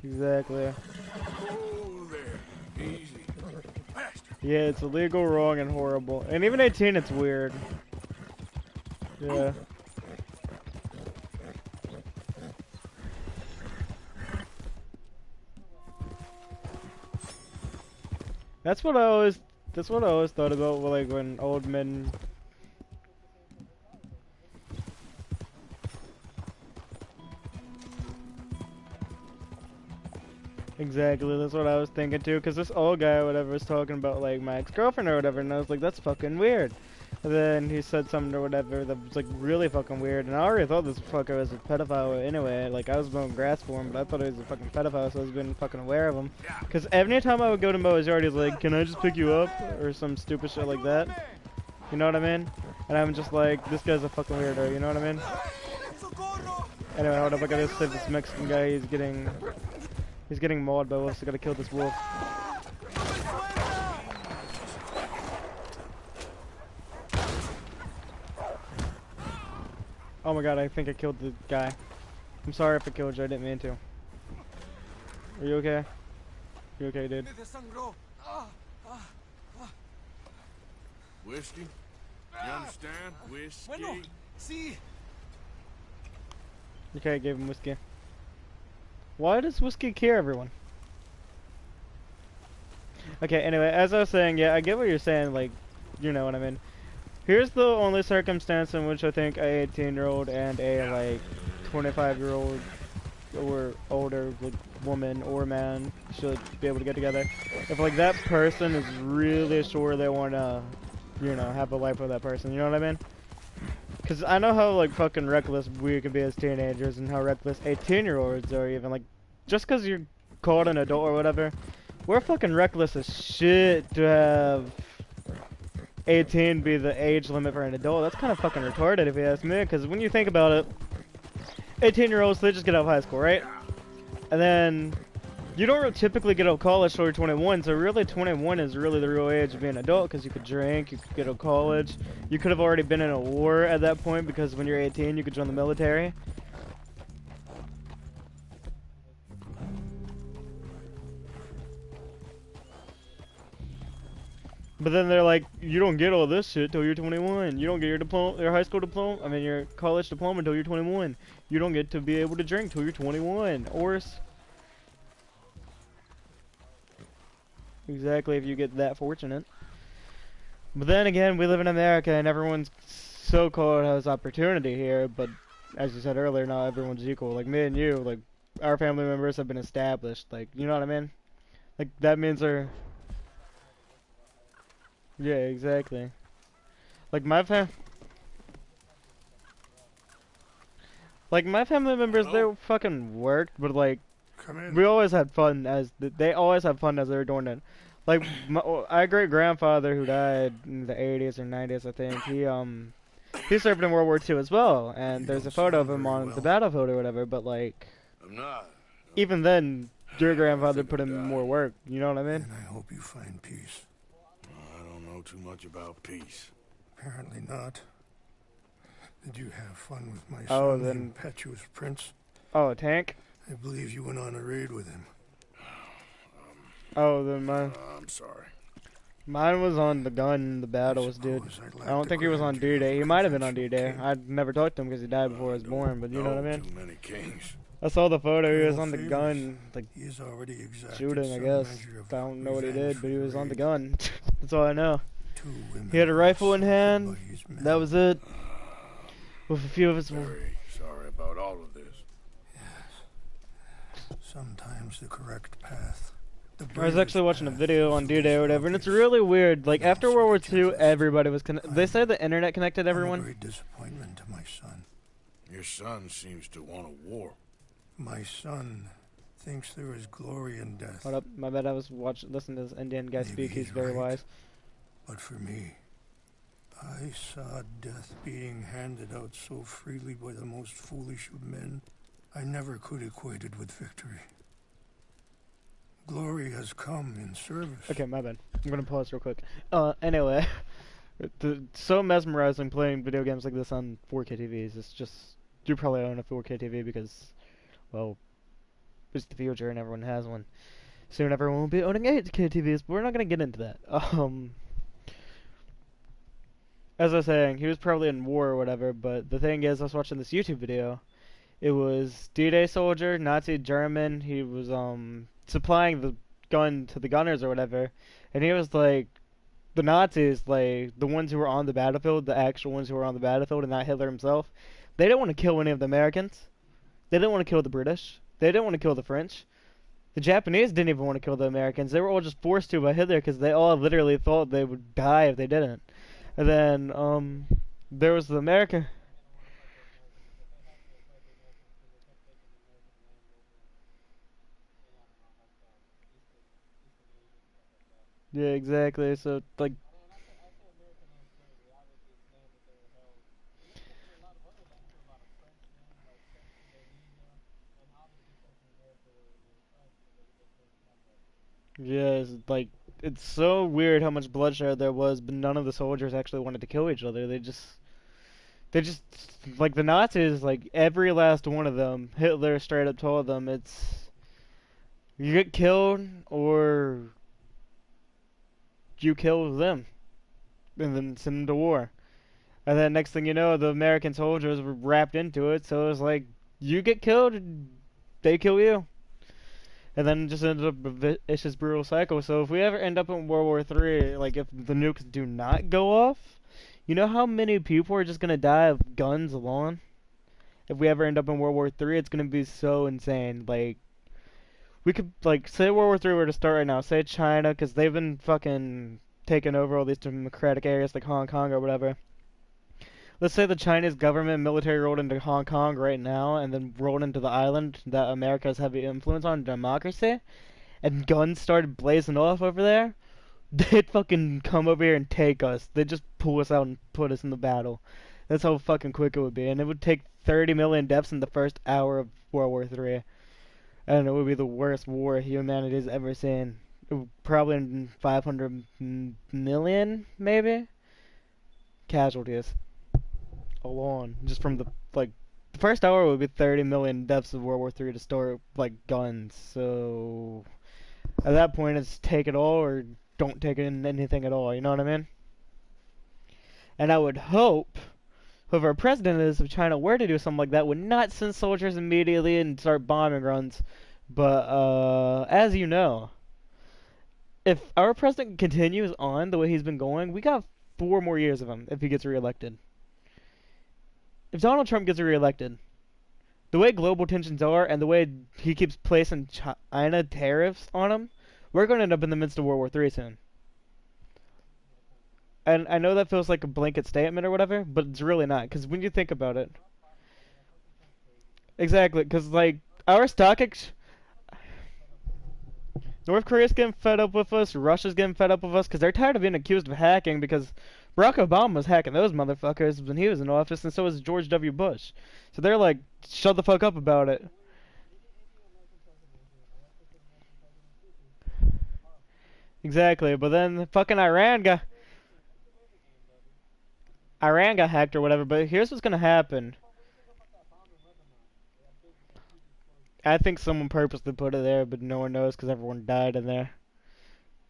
Exactly. Oh, there. Easy. Yeah, it's illegal, wrong, and horrible. And even 18, it's weird. Yeah. That's what I always thought about, like, when old men... Exactly, that's what I was thinking too, because this old guy or whatever was talking about, like, my ex-girlfriend or whatever, and I was like, that's fucking weird. And then he said something or whatever that was, like, really fucking weird, and I already thought this fucker was a pedophile anyway. Like, I was mowing grass for him, but I thought he was a fucking pedophile, so I was being fucking aware of him. Because every time I would go to mow his yard, he's like, can I just pick you up? Or some stupid shit like that. You know what I mean? And I'm just like, this guy's a fucking weirdo, you know what I mean? Anyway, hold up, I gotta save this Mexican guy, He's getting mauled by wolves, so I gotta kill this wolf. Oh my god, I think I killed the guy. I'm sorry if I killed you, I didn't mean to. Are you okay? You okay, dude? Whiskey? You understand? Whiskey? Okay, I gave him whiskey. Why does whiskey cure everyone? Okay, anyway, as I was saying, yeah, I get what you're saying, like, you know what I mean. Here's the only circumstance in which I think a 18-year-old and a like 25-year-old or older like woman or man should be able to get together. If like that person is really sure they want to, you know, have a life with that person, you know what I mean? Because I know how like fucking reckless we can be as teenagers and how reckless 18-year-olds are even. Like, just because you're called an adult or whatever, we're fucking reckless as shit to have 18 be the age limit for an adult. That's kind of fucking retarded if you ask me, because when you think about it, 18-year-olds, they just get out of high school, right? And then you don't typically get out of college till you're 21, so really 21 is really the real age of being an adult, because you could drink, you could get out of college, you could have already been in a war at that point, because when you're 18 you could join the military. But then they're like, you don't get all this shit till you're 21. You don't get your diploma, your high school diploma, I mean your college diploma till you're 21. You don't get to be able to drink till you're 21. Or exactly, if you get that fortunate. But then again, we live in America and everyone's so-called has opportunity here, but as you said earlier, not everyone's equal. Like me and you, like our family members have been established, like, you know what I mean? Like that means they're... Yeah, exactly. Like my family members, they fucking worked, but like we always had fun as they always had fun as they were doing it. Like my great grandfather who died in the 80s or 90s, I think, he served in World War II as well, and there's a photo of him on the battlefield or whatever. But like, even then, your grandfather put in more work. You know what I mean? And I hope you find peace. Know too much about peace. Apparently not. Did you have fun with my son, the impetuous prince? Oh, Tank? I believe you went on a raid with him. Oh, then mine. I'm sorry. Mine was on the gun, the battles, dude. I don't think he was on D-Day. He might have been on D-Day. I never talked to him because he died before I was born, but you know what I mean? Too many kings. I saw the photo. He was on the gun, like shooting, I guess. I don't know what he did, but he was on the gun. That's all I know. He had a rifle in hand. That was it. With a few of his. Very sorry about all of this. Yes. Sometimes the correct path. I was actually watching a video on D-Day or whatever, and it's really weird. Like after World War II, everybody was they say the internet connected everyone. A great disappointment to my son. Your son seems to want a war. My son thinks there is glory in death. Hold up, my bad. I was listening to this Indian guy speak. He's very wise. But for me, I saw death being handed out so freely by the most foolish of men. I never could equate it with victory. Glory has come in service. Okay, my bad. I'm gonna pause real quick. Anyway, it's so mesmerizing playing video games like this on 4K TVs. It's just, you probably own a 4K TV because, well, it's the future and everyone has one. Soon everyone will be owning 8K TVs, but we're not gonna get into that. As I was saying, he was probably in war or whatever, but the thing is, I was watching this YouTube video. It was D-Day soldier, Nazi German. He was supplying the gun to the gunners or whatever, and he was like, the Nazis, like the ones who were on the battlefield, the actual ones who were on the battlefield, and not Hitler himself, they didn't want to kill any of the Americans. They didn't want to kill the British. They didn't want to kill the French. The Japanese didn't even want to kill the Americans. They were all just forced to by Hitler because they all literally thought they would die if they didn't. And then there was the American. Yeah, exactly. So like, yeah, like it's so weird how much bloodshed there was, but none of the soldiers actually wanted to kill each other. They just like the Nazis, like every last one of them, Hitler straight up told them, it's you get killed or you kill them, and then send them to war. And then next thing you know, the American soldiers were wrapped into it, so it was like, you get killed, they kill you. And then it just ends up a vicious, brutal cycle. So if we ever end up in World War III, like if the nukes do not go off, you know how many people are just gonna die of guns alone? If we ever end up in World War III, it's gonna be so insane. Like, we could, like, say World War III were to start right now. Say China, because they've been fucking taking over all these democratic areas like Hong Kong or whatever. Let's say the Chinese government and military rolled into Hong Kong right now and then rolled into the island that America has heavy influence on, democracy, and guns started blazing off over there. They'd fucking come over here and take us. They'd just pull us out and put us in the battle. That's how fucking quick it would be. And it would take 30 million deaths in the first hour of World War III. And it would be the worst war humanity's ever seen. Probably 500 million, maybe? Casualties. Alone. Just from the, like, the first hour would be 30 million deaths of World War III to start, like, guns. So, at that point, it's take it all or don't take in anything at all, you know what I mean? And I would hope whoever president is, if China were to do something like that, would not send soldiers immediately and start bombing runs. But, as you know, if our president continues on the way he's been going, we got 4 more years of him if he gets reelected. If Donald Trump gets reelected, the way global tensions are and the way he keeps placing China tariffs on him, we're going to end up in the midst of World War III soon. And I know that feels like a blanket statement or whatever, but it's really not, because when you think about it... Exactly, because, like, our North Korea's getting fed up with us, Russia's getting fed up with us, because they're tired of being accused of hacking, because Barack Obama was hacking those motherfuckers when he was in office, and so was George W. Bush. So they're like, shut the fuck up about it. Exactly, but then fucking Iran got hacked or whatever, but here's what's gonna happen. I think someone purposely put it there, but no one knows because everyone died in there.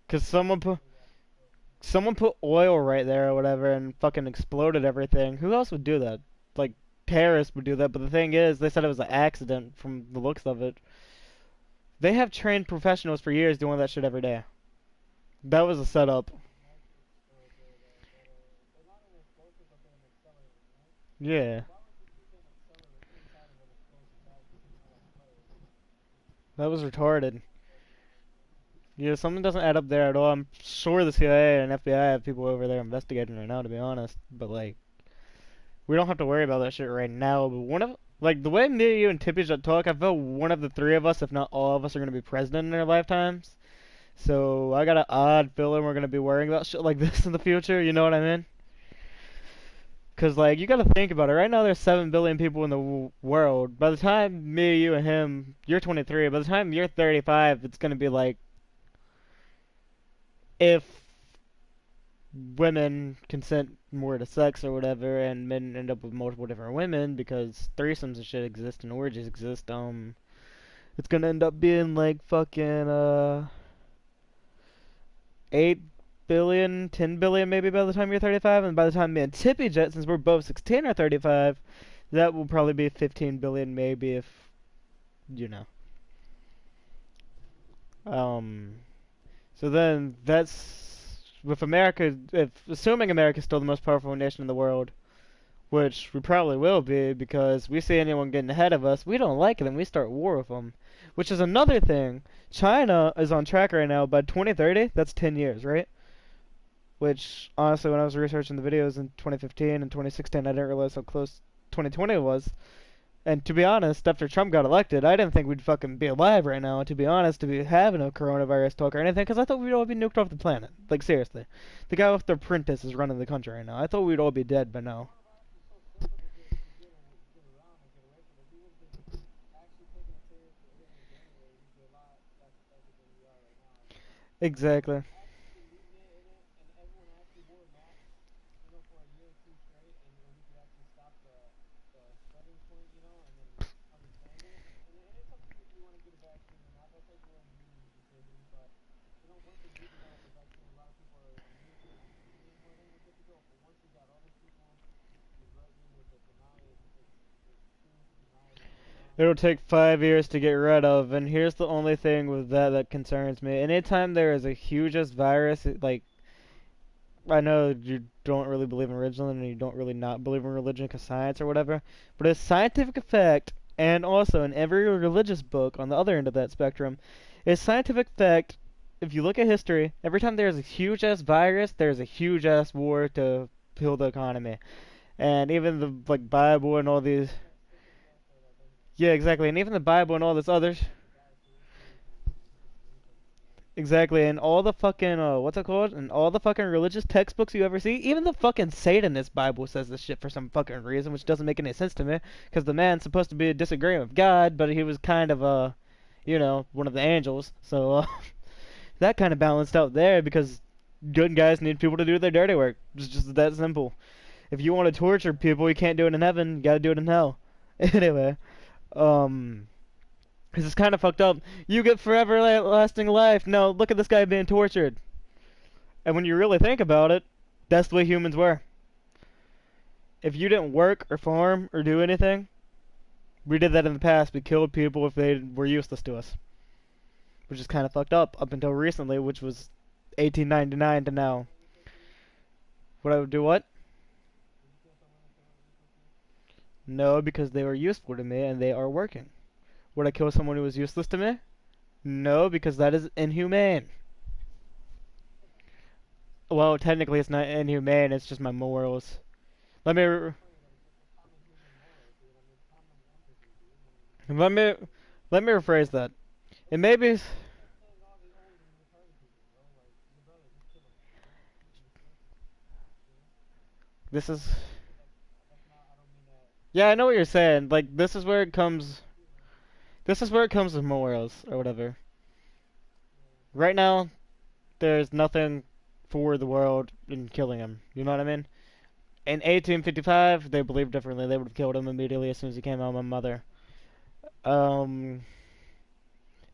Because someone put oil right there or whatever and fucking exploded everything. Who else would do that? Like, terrorists would do that, but the thing is, they said it was an accident from the looks of it. They have trained professionals for years doing that shit every day. That was a setup. Yeah. That was retarded. Yeah, something doesn't add up there at all. I'm sure the CIA and FBI have people over there investigating right now, to be honest. But, like, we don't have to worry about that shit right now. But like, the way me, you, and Tippy should talk, I feel one of the 3 of us, if not all of us, are going to be president in our lifetimes. So, I got an odd feeling we're going to be worrying about shit like this in the future, you know what I mean? Because, like, you got to think about it. Right now, there's 7 billion people in the world. By the time me, you, and him, you're 23. By the time you're 35, it's going to be like, if women consent more to sex or whatever, and men end up with multiple different women because threesomes and shit exist and orgies exist, it's gonna end up being like fucking 8 billion, 10 billion maybe by the time you're 35, and by the time me and Tippy Jet, since we're both 16 or 35, that will probably be 15 billion maybe if, you know. So then that's with America, assuming America's still the most powerful nation in the world, which we probably will be because we see anyone getting ahead of us, we don't like it and we start war with them. Which is another thing. China is on track right now by 2030, that's 10 years, right? Which, honestly, when I was researching the videos in 2015 and 2016, I didn't realize how close 2020 was. And to be honest, after Trump got elected, I didn't think we'd fucking be alive right now, to be honest, to be having a coronavirus talk or anything, because I thought we'd all be nuked off the planet. Like, seriously. The guy with the apprentice is running the country right now. I thought we'd all be dead by now. Exactly. It'll take 5 years to get rid of, and here's the only thing with that concerns me. Anytime there is a hugest virus, like, I know you don't really believe in religion and you don't really not believe in religion because science or whatever, but a scientific effect, and also in every religious book on the other end of that spectrum, is scientific effect. If you look at history, every time there's a huge ass virus, there's a huge ass war to kill the economy, and even the like Bible and all these. Yeah, exactly, and even the Bible and all this others. Exactly, and all the fucking, what's it called? And all the fucking religious textbooks you ever see, even the fucking Satanist Bible says this shit for some fucking reason, which doesn't make any sense to me, because the man's supposed to be disagreeing with God, but he was kind of, you know, one of the angels, so, that kind of balanced out there, because good guys need people to do their dirty work. It's just that simple. If you want to torture people, you can't do it in heaven, you gotta do it in hell. Anyway, this is kind of fucked up. You get forever lasting life. No, look at this guy being tortured. And when you really think about it, that's the way humans were. If you didn't work or farm or do anything, we did that in the past. We killed people if they were useless to us. Which is kind of fucked up until recently, which was 1899 to now. Would I do what? No, because they were useful to me and they are working. Would I kill someone who was useless to me? No, because that is inhumane. Well, technically it's not inhumane, it's just my morals. Let me rephrase that. It may be... This is... Yeah, I know what you're saying. Like, this is where it comes... This is where it comes with morals, or whatever. Right now, there's nothing for the world in killing him. You know what I mean? In 1855, they believed differently. They would have killed him immediately as soon as he came out of my mother.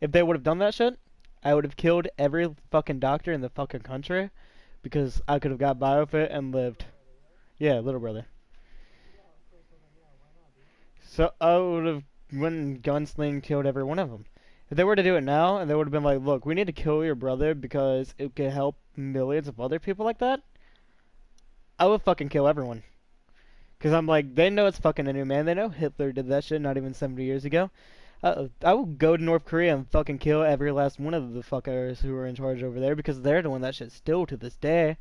If they would have done that shit, I would have killed every fucking doctor in the fucking country because I could have got by with it and lived. Yeah, little brother. So I would have went and gunsling killed every one of them. If they were to do it now, and they would have been like, look, we need to kill your brother because it could help millions of other people like that, I would fucking kill everyone. Because I'm like, they know it's fucking inhumane. They know Hitler did that shit not even 70 years ago. I would go to North Korea and fucking kill every last one of the fuckers who are in charge over there because they're doing that shit still to this day.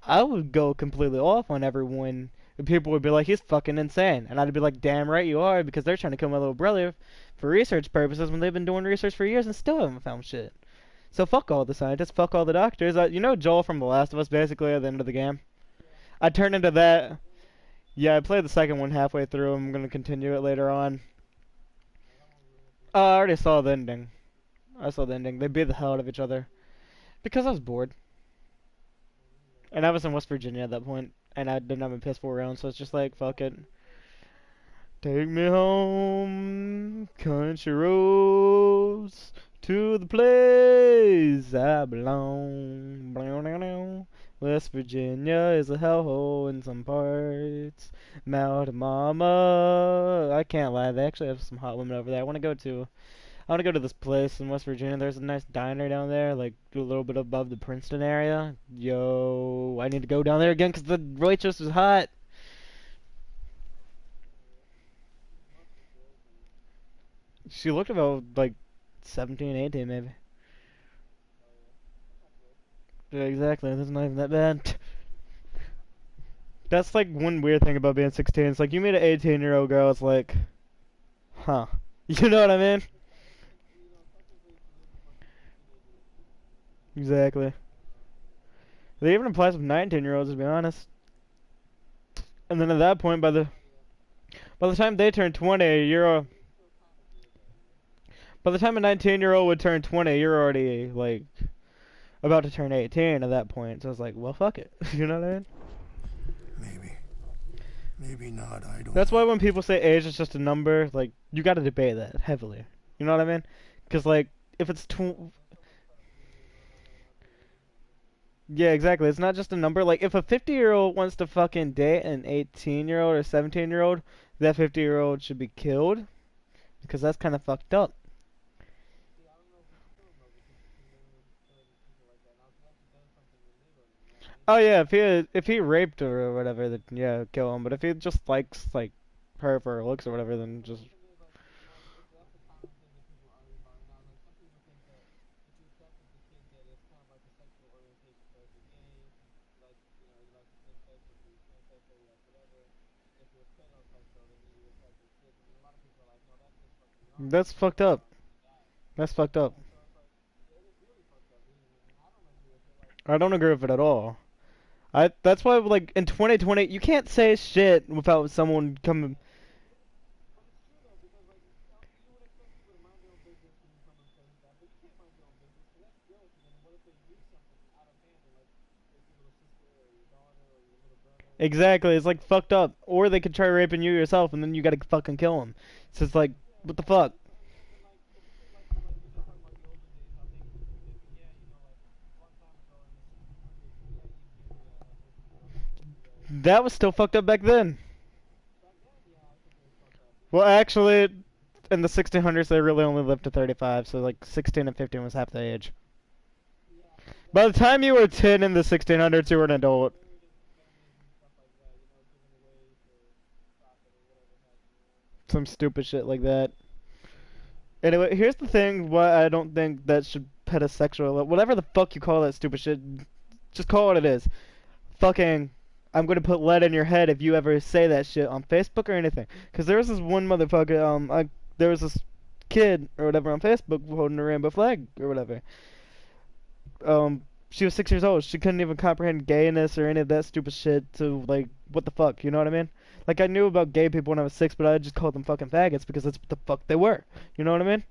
I would go completely off on everyone. People would be like, he's fucking insane. And I'd be like, damn right you are, because they're trying to kill my little brother for research purposes when they've been doing research for years and still haven't found shit. So fuck all the scientists, fuck all the doctors. You know Joel from The Last of Us, basically, at the end of the game? I turned into that. Yeah, I played the second one halfway through. I'm going to continue it later on. Oh, I already saw the ending. I saw the ending. They beat the hell out of each other. Because I was bored. And I was in West Virginia at that point. And I didn't have a PS4 around, so it's just like, fuck it. Take me home, country roads, to the place I belong. West Virginia is a hellhole in some parts. Mountain Mama, I can't lie, they actually have some hot women over there. I want to go to this place in West Virginia. There's a nice diner down there, like a little bit above the Princeton area. Yo, I need to go down there again because the waitress was hot. She looked about like 17, 18 maybe. Yeah, exactly. That's not even that bad. That's like one weird thing about being 16. It's like you meet an 18-year-old girl, it's like, huh. You know what I mean? Exactly. They even applies with 19-year-olds, to be honest. And then at that point, by the time they turn 20, by the time a 19-year-old would turn 20, you're already like about to turn 18 at that point. So it's like, well, fuck it. You know what I mean? Maybe not. I don't. That's why when people say age is just a number, like you got to debate that heavily. You know what I mean? Because like if it's yeah, exactly. It's not just a number. Like, if a 50-year-old wants to fucking date an 18-year-old or 17-year-old, that 50-year-old should be killed. Because that's kind of fucked up. Oh yeah, if he raped her or whatever, then yeah, kill him. But if he just likes like her for her looks or whatever, then just that's fucked up. That's fucked up. I don't agree with it at all. That's why like in 2020 you can't say shit without someone coming. Exactly, it's like fucked up. Or they could try raping you yourself and then you gotta fucking kill them. So it's like, what the fuck? That was still fucked up back then. Well, actually, in the 1600s they really only lived to 35, so like 16 and 15 was half the age. By the time you were 10 in the 1600s, you were an adult. Some stupid shit like that. Anyway, here's the thing why I don't think that should pedosexual, whatever the fuck you call that stupid shit, just call it what it is. Fucking, I'm gonna put lead in your head if you ever say that shit on Facebook or anything. Cause there was this one motherfucker, there was this kid or whatever on Facebook holding a rainbow flag or whatever. She was 6 years old. She couldn't even comprehend gayness or any of that stupid shit. So like, what the fuck? You know what I mean? Like I knew about gay people when I was 6, but I just called them fucking faggots because that's what the fuck they were. You know what I mean?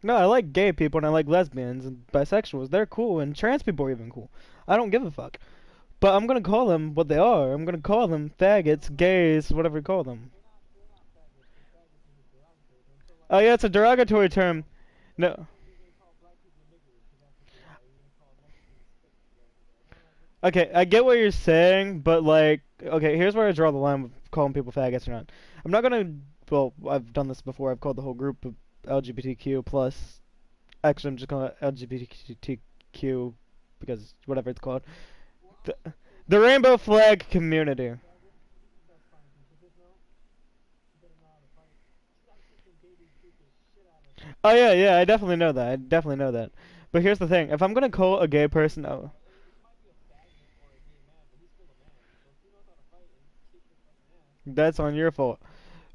No, I like gay people and I like lesbians and bisexuals. They're cool and trans people are even cool. I don't give a fuck. But I'm gonna call them what they are. I'm gonna call them faggots, gays, whatever you call them. Oh yeah, it's a derogatory term. No. Okay, I get what you're saying, but like, okay, here's where I draw the line with calling people faggots or not. I'm not gonna. Well, I've done this before. I've called the whole group of LGBTQ plus. Actually, I'm just calling it LGBTQ because whatever it's called. The, the rainbow flag community. Oh yeah, yeah, I definitely know that. I definitely know that. But here's the thing: if I'm gonna call a gay person, oh, that's on your fault.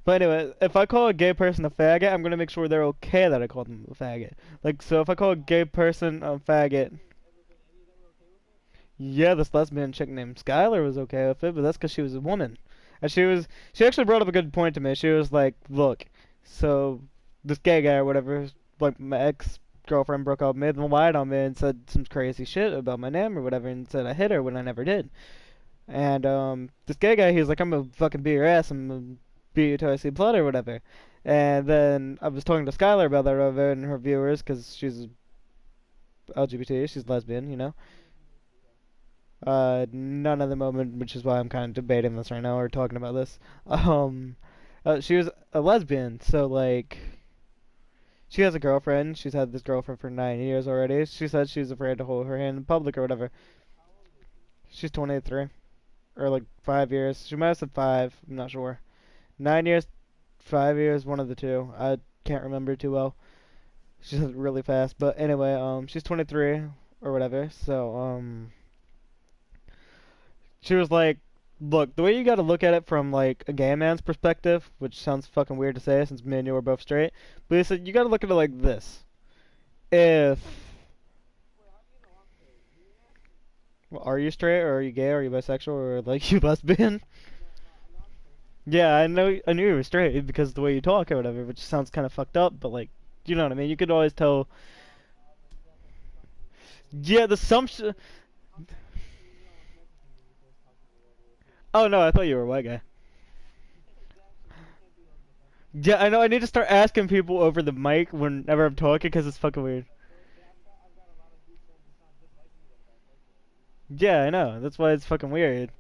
But anyway, if I call a gay person a faggot, I'm gonna make sure they're okay that I call them a faggot. Like, so if I call a gay person a faggot, yeah, this lesbian chick named Skylar was okay with it, but that's because she was a woman. And she actually brought up a good point to me. She was like, look, so this gay guy or whatever, like my ex-girlfriend broke up with me and lied on me and said some crazy shit about my name or whatever and said I hit her when I never did. And this gay guy, he was like, I'm gonna fucking beat your ass, I'm gonna beat you till I see blood or whatever. And then I was talking to Skylar about that over and her viewers, because she's LGBT, she's lesbian, you know. None at the moment, which is why I'm kind of debating this right now or talking about this. She was a lesbian, so like, she has a girlfriend. She's had this girlfriend for 9 years already. She said she's afraid to hold her hand in public or whatever. She's 23. Or like 5 years. She might have said 5. I'm not sure. 9 years, 5 years, one of the two. I can't remember too well. She said it really fast. But anyway, she's 23 or whatever. So, she was like, look, the way you gotta look at it from like a gay man's perspective, which sounds fucking weird to say since me and you are both straight, but he said you gotta look at it like this. If well, are you straight or are you gay or are you bisexual or like you lesbian? Yeah, I knew you were straight because of the way you talk or whatever, which sounds kind of fucked up, but like, you know what I mean? You could always tell. Yeah, the assumption. Oh no, I thought you were a white guy. Yeah, I know. I need to start asking people over the mic whenever I'm talking because it's fucking weird. Yeah, I know. That's why it's fucking weird.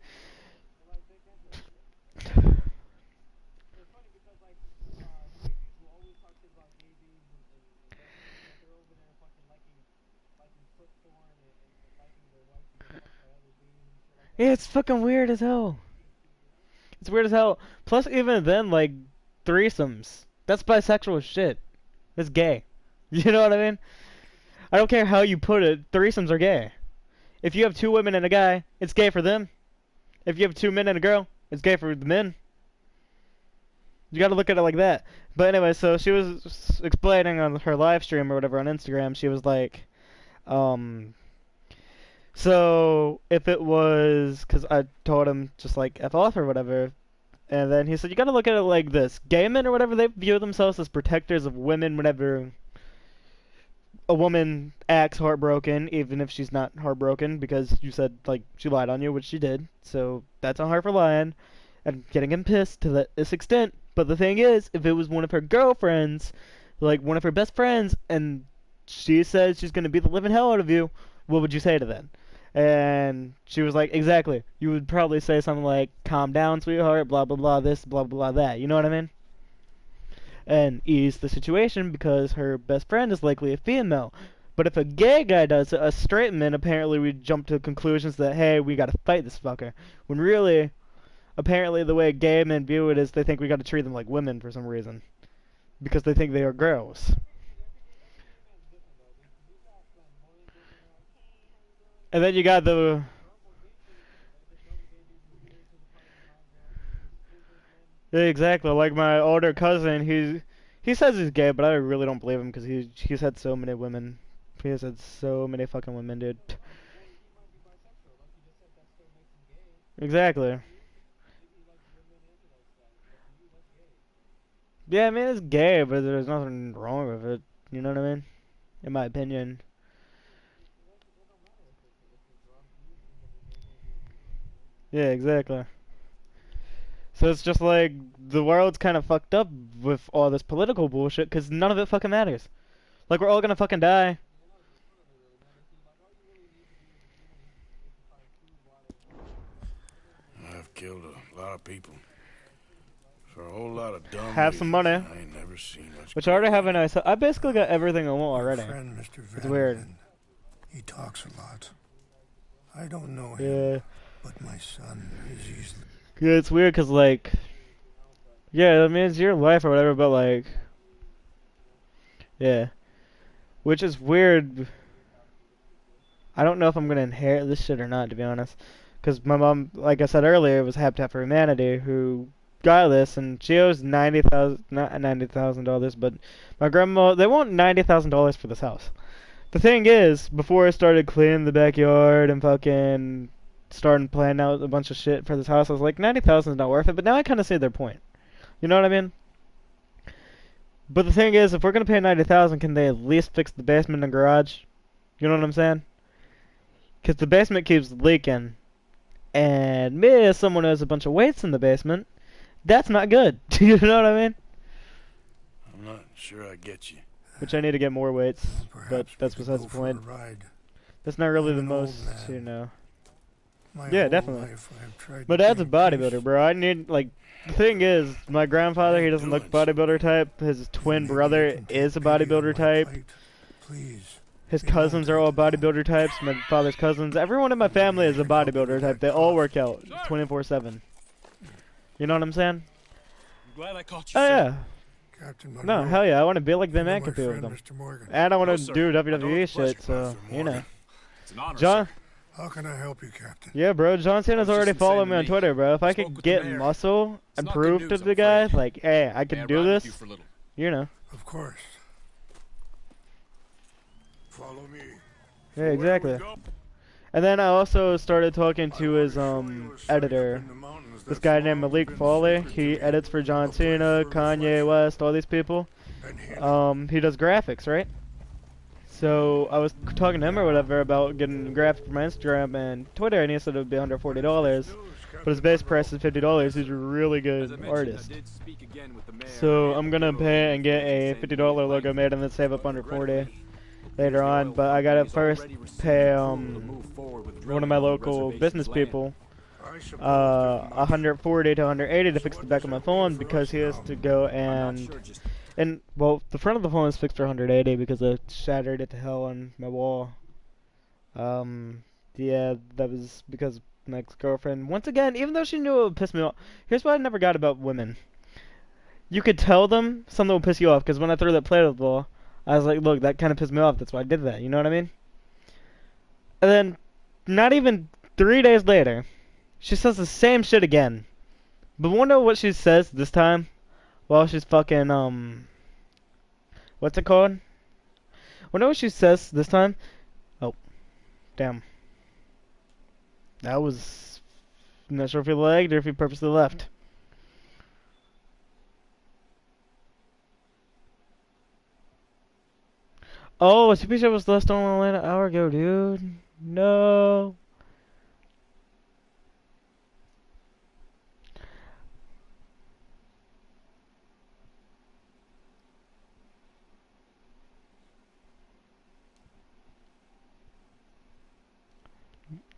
Yeah, it's fucking weird as hell. It's weird as hell. Plus, even then, like, threesomes. That's bisexual as shit. That's gay. You know what I mean? I don't care how you put it, threesomes are gay. If you have 2 women and a guy, it's gay for them. If you have 2 men and a girl, it's gay for the men. You gotta look at it like that. But anyway, so she was explaining on her live stream or whatever on Instagram, she was like, so if it was, because I told him just like F off or whatever, and then he said, you gotta look at it like this. Gay men or whatever, they view themselves as protectors of women whenever a woman acts heartbroken, even if she's not heartbroken, because you said, like, she lied on you, which she did. So that's on her for lying and getting him pissed to this extent. But the thing is, if it was one of her girlfriends, like one of her best friends, and she says she's going to beat the living hell out of you, what would you say to that? And she was like, exactly. You would probably say something like, calm down, sweetheart, blah, blah, blah, this, blah, blah, blah, that. You know what I mean? And ease the situation because her best friend is likely a female. But if a gay guy does it, a straight man, apparently we jump to conclusions that, hey, we gotta fight this fucker. When really, apparently the way gay men view it is they think we gotta treat them like women for some reason. Because they think they are girls. And then you got the... Yeah, exactly. Like my older cousin, he says he's gay, but I really don't believe him because he's had so many women. He has had so many fucking women, dude. Exactly. Yeah, I mean it's gay, but there's nothing wrong with it. You know what I mean? In my opinion. Yeah, exactly. So it's just like, the world's kind of fucked up with all this political bullshit, because none of it fucking matters. Like, we're all gonna fucking die. I've killed a lot of people. For a whole lot of dumb Have some money. I ain't never seen much. Which I already have a nice... I basically got everything I want already. Friend, Mr. It's weird. He talks a lot. I don't know him, but my son is easily... Yeah, it's weird because, like... Yeah, I mean, it's your life or whatever, but, like... Yeah. Which is weird. I don't know if I'm going to inherit this shit or not, to be honest. Because my mom, like I said earlier, was Habitat for Humanity, who got this, and she owes not $90,000, but my grandma, they want $90,000 for this house. The thing is, before I started cleaning the backyard and fucking starting planning out a bunch of shit for this house, I was like, 90,000 is not worth it, but now I kind of see their point. You know what I mean? But the thing is, if we're going to pay 90,000, can they at least fix the basement and garage? You know what I'm saying? Because the basement keeps leaking, and me as someone who has a bunch of weights in the basement, that's not good. You know what I mean? I'm not sure I get you. Which I need to get more weights, but that's besides the point. That's not really the most, you know. Yeah, definitely. My dad's a bodybuilder, bro. I need, like, the thing is, my grandfather, he doesn't look bodybuilder type. His twin brother is a bodybuilder type. His cousins are all bodybuilder types, my father's cousins. Everyone in my family is a bodybuilder type. They all work out 24/7. You know what I'm saying? I'm glad I caught you. Oh, yeah. Captain No, hell yeah, I want to be like them and compete with them. And I want to do WWE shit, so, you know. It's an honor, John? How can I help you, Captain? Yeah, bro, John Cena's already following me on Twitter, bro. If I could get muscle and prove to the guy, like, hey, I can do this, you know. Of course. Follow me. Yeah, exactly. And then I also started talking to his editor, this guy named Malik Fawley. He edits for John Cena, Kanye West, all these people. He does graphics, right? So I was talking to him or whatever about getting graphics for my Instagram and Twitter, and he said it would be under $40. But his base price is $50. He's a really good artist. So I'm gonna pay and get a $50 logo made and then save up under $40 later on. But I gotta first pay one of my local business people $140 to $180 to fix the back of my phone, because he has to go and well, the front of the phone is fixed for $180 because I shattered it to hell on my wall. Yeah, that was because my ex-girlfriend. Once again, even though she knew it would piss me off. Here's what I never got about women. You could tell them something will piss you off, because when I threw that plate at the wall, I was like, look, that kind of pissed me off. That's why I did that. You know what I mean? And then, not even 3 days later, she says the same shit again. But wonder what she says this time? While she's fucking, what's it called? Wonder what she says this time? Oh, damn. That was... I'm not sure if he lagged or if he purposely left. Oh, TP show was left on an hour ago, dude. No.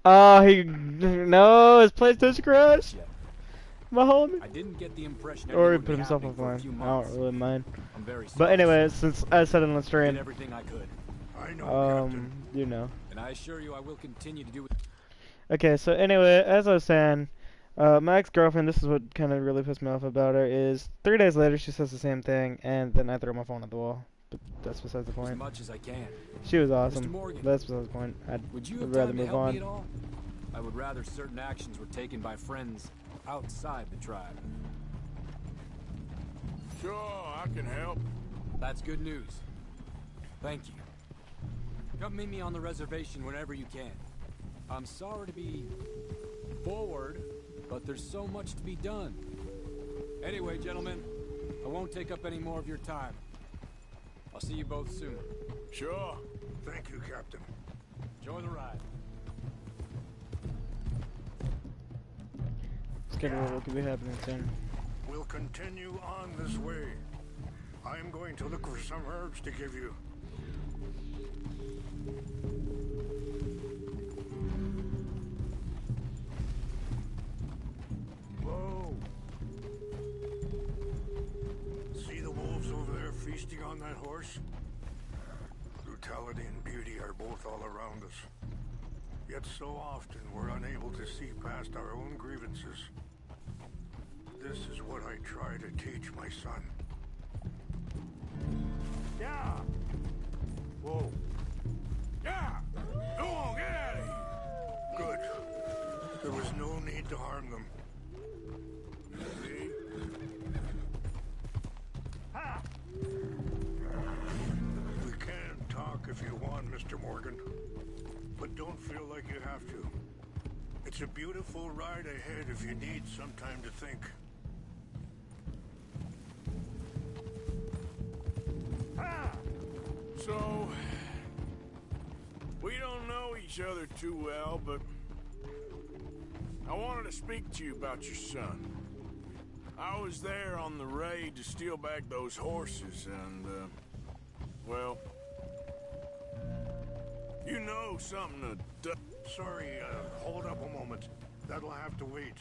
Oh, no, his PlayStation crashed. My homie. I didn't get the impression Or he put himself offline. I don't really mind. But anyway, since I said it on the stream, everything I could. I know, you know. And I assure you I will continue to do it. Okay, so anyway, as I was saying, my ex-girlfriend, this is what kind of really pissed me off about her, is 3 days later she says the same thing, and then I throw my phone at the wall. But that's besides the point. As much as I can. She was awesome. Mr. Morgan, That's besides the point. would you I'd have rather time to move help on. me at all? I would rather certain actions were taken by friends outside the tribe. Sure, I can help. That's good news. Thank you. Come meet me on the reservation whenever you can. I'm sorry to be forward, but there's so much to be done. Anyway, gentlemen, I won't take up any more of your time. I'll see you both soon. Sure. Thank you, Captain. Enjoy the ride. Schedule what could be happening soon. We'll continue on this way. I am going to look for some herbs to give you. Whoa. See the wolves over there feasting on that horse? Brutality and beauty are both all around us. Yet so often we're unable to see past our own grievances. This is what I try to teach my son. Yeah! Whoa. Yeah! Go on, get out of here! Good. There was no need to harm them. See? Ha! We can talk if you want, Mr. Morgan. But don't feel like you have to. It's a beautiful ride ahead if you need some time to think. So, we don't know each other too well, but I wanted to speak to you about your son. I was there on the raid to steal back those horses, and, well, you know something to... Sorry, hold up a moment. That'll have to wait.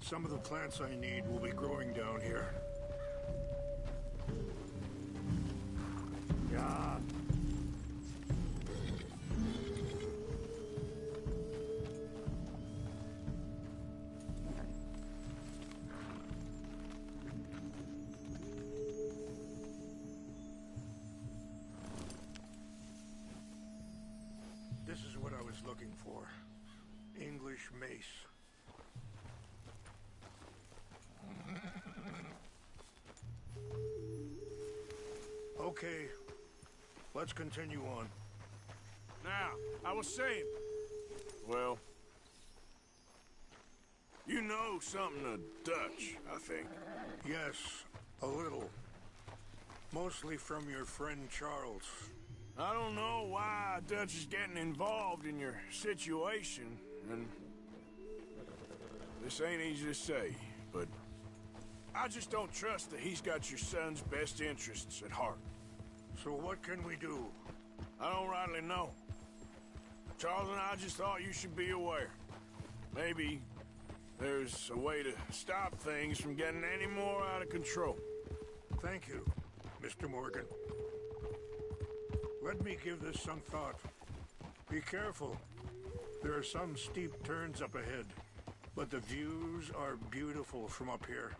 Some of the plants I need will be growing down here. Yeah. This is what I was looking for. English mace. Okay. Let's continue on. Now, I was saying... Well... You know something of Dutch, I think. Yes, a little. Mostly from your friend Charles. I don't know why Dutch is getting involved in your situation, and... This ain't easy to say, but... I just don't trust that he's got your son's best interests at heart. So what can we do? I don't rightly know. Charles and I just thought you should be aware. Maybe there's a way to stop things from getting any more out of control. Thank you, Mr. Morgan. Let me give this some thought. Be careful. There are some steep turns up ahead, but the views are beautiful from up here.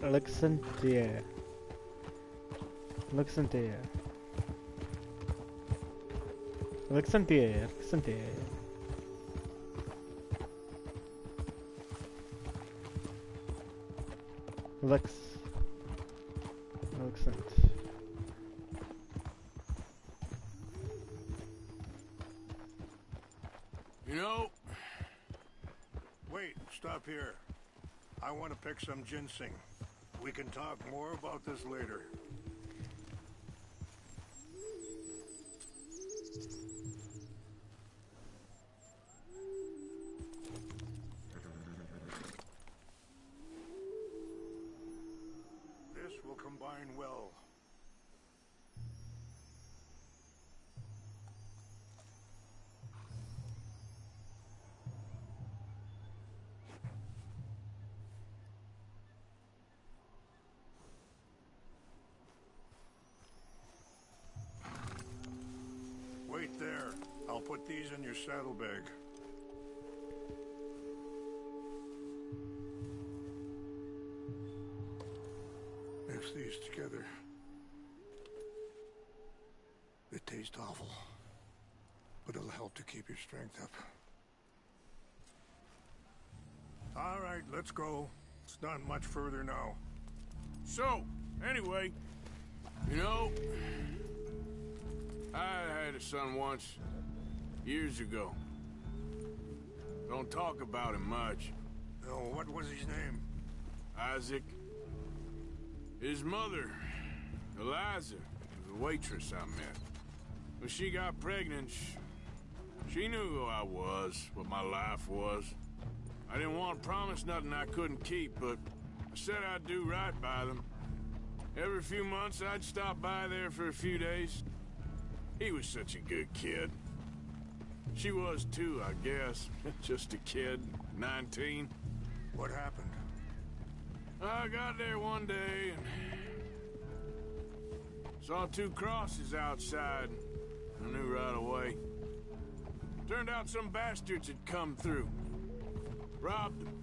Alexandria. Alexandria. Alexandria. Alexandria. Alexand. You know... Wait, stop here. I want to pick some ginseng. We can talk more about this later. This will combine well. Wait there. I'll put these in your saddlebag. Mix these together. They taste awful, but it'll help to keep your strength up. All right, let's go. It's not much further now. So, anyway, you know... I had a son once, years ago. Don't talk about him much. Oh, what was his name? Isaac. His mother, Eliza, was a waitress I met. When she got pregnant, she knew who I was, what my life was. I didn't want to promise nothing I couldn't keep, but I said I'd do right by them. Every few months, I'd stop by there for a few days. He was such a good kid. She was too, I guess. Just a kid, 19. What happened? I got there one day and saw 2 crosses outside. I knew right away. Turned out some bastards had come through. Robbed them.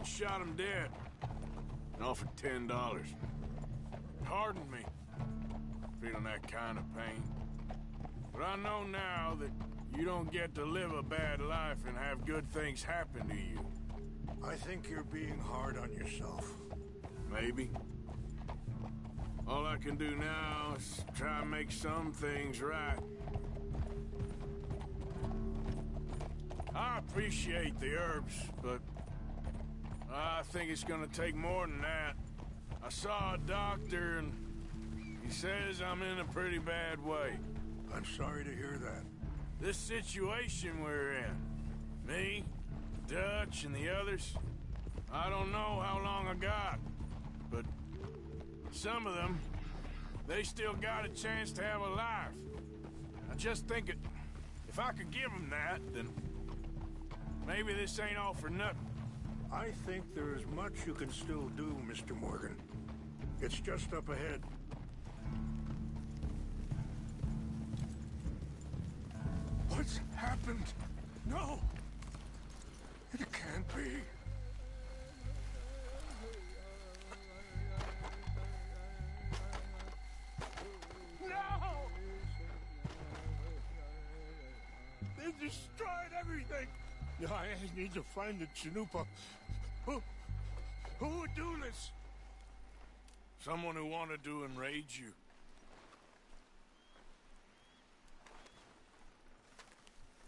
Shot them dead. And offered $10. Pardon me. Feeling that kind of pain. But I know now that you don't get to live a bad life and have good things happen to you. I think you're being hard on yourself. Maybe. All I can do now is try and make some things right. I appreciate the herbs, but I think it's gonna take more than that. I saw a doctor and he says I'm in a pretty bad way. I'm sorry to hear that. This situation we're in, me, Dutch, and the others, I don't know how long I got, but some of them, they still got a chance to have a life. I just think if I could give them that, then maybe this ain't all for nothing. I think there is much you can still do, Mr. Morgan. It's just up ahead. What's happened? No! It can't be. No! They destroyed everything! I need to find the Chanupa. Who would do this? Someone who wanted to enrage you.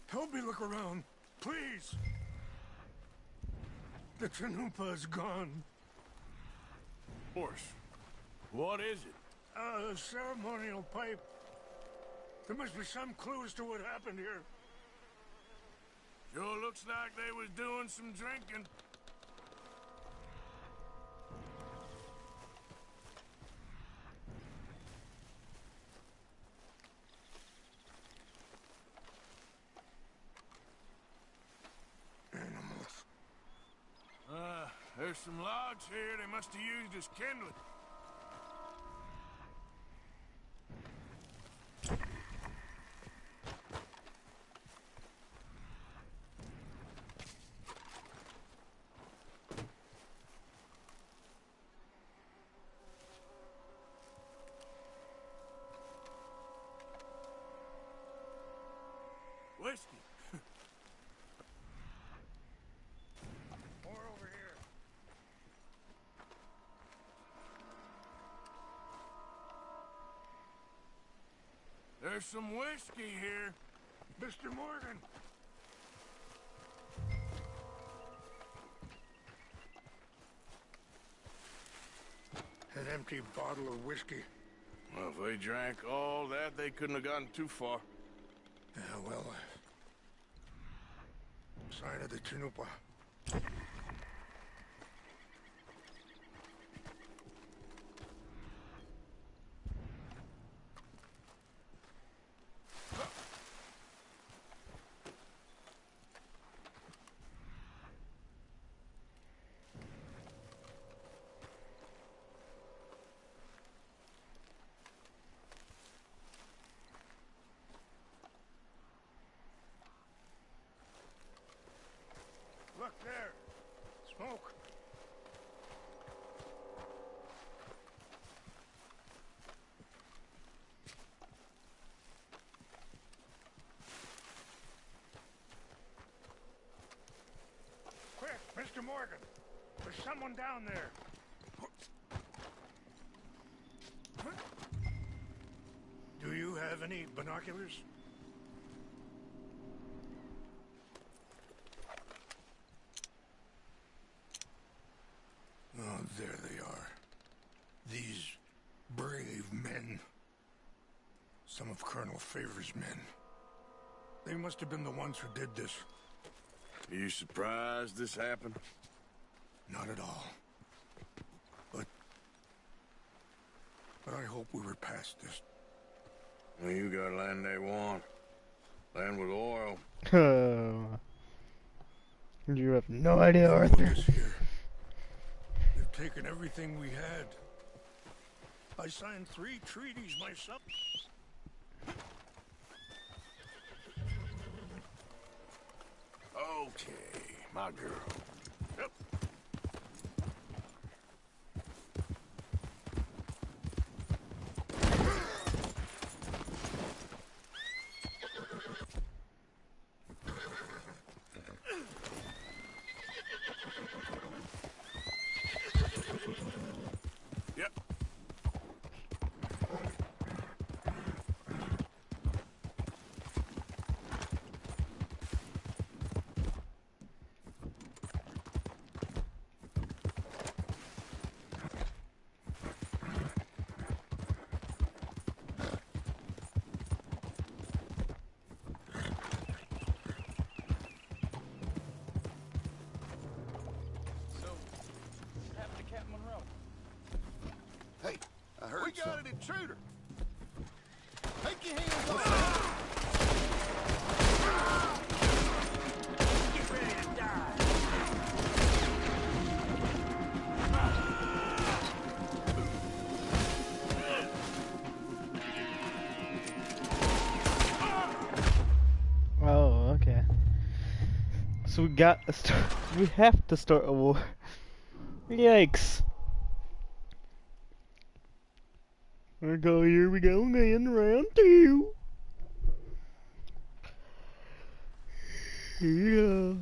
Help me look around, please. The Chanupa is gone. Horse, what is it? A ceremonial pipe. There must be some clues to what happened here. Sure looks like they was doing some drinking. Animals. there's some logs here they must have used as kindling. Whiskey. More over here. There's some whiskey here. Mr. Morgan. An empty bottle of whiskey. Well, if they drank all that, they couldn't have gotten too far. Yeah, well, sign of the Chanupa. Look there. Smoke. Quick, Mr. Morgan. There's someone down there. Do you have any binoculars? Oh, there they are. These brave men. Some of Colonel Favor's men. They must have been the ones who did this. Are you surprised this happened? Not at all. But I hope we were past this. Well, you got land they want. Land with oil. You have no idea, Arthur. They've taken everything we had. I signed 3 treaties myself. Okay, my girl. Yep. Hey, I heard We got something. an intruder. Take your hands off. Get ready to die. Oh, okay. So we got to start. We have to start a war. Yikes. Okay, here we go again, round 2. Yeah.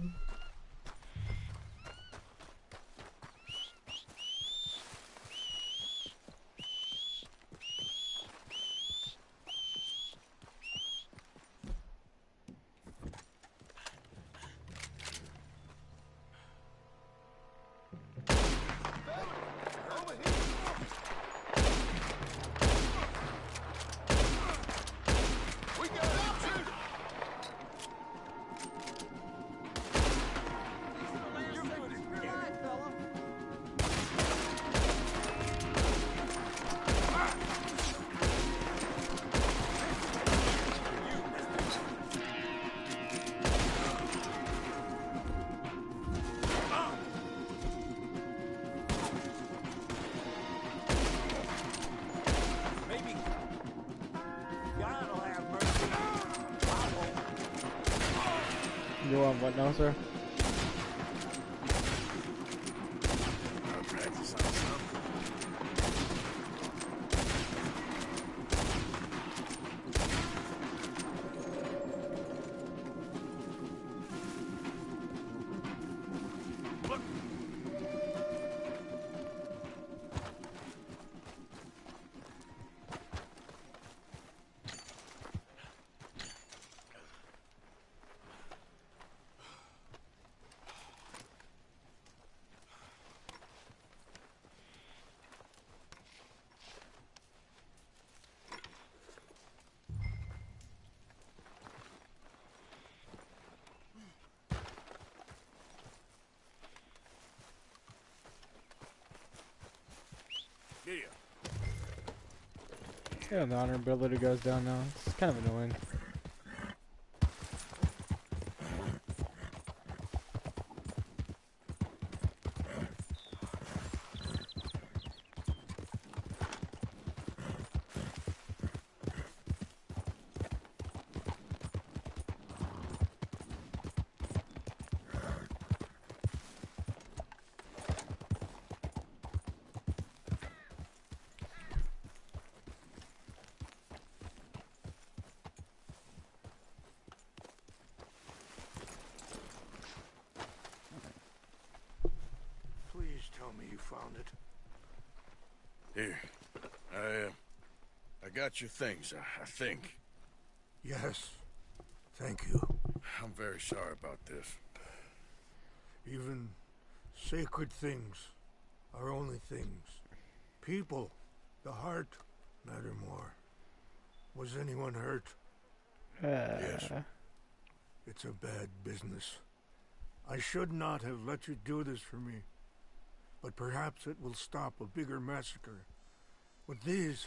What now, sir? Practice on something. Yeah, the honorability goes down now. It's kind of annoying. Please tell me you found it. Here. I got your things, I think. Yes. Thank you. I'm very sorry about this. Even sacred things are only things. People, the heart, matter more. Was anyone hurt? Yes. It's a bad business. I should not have let you do this for me. But perhaps it will stop a bigger massacre. With these,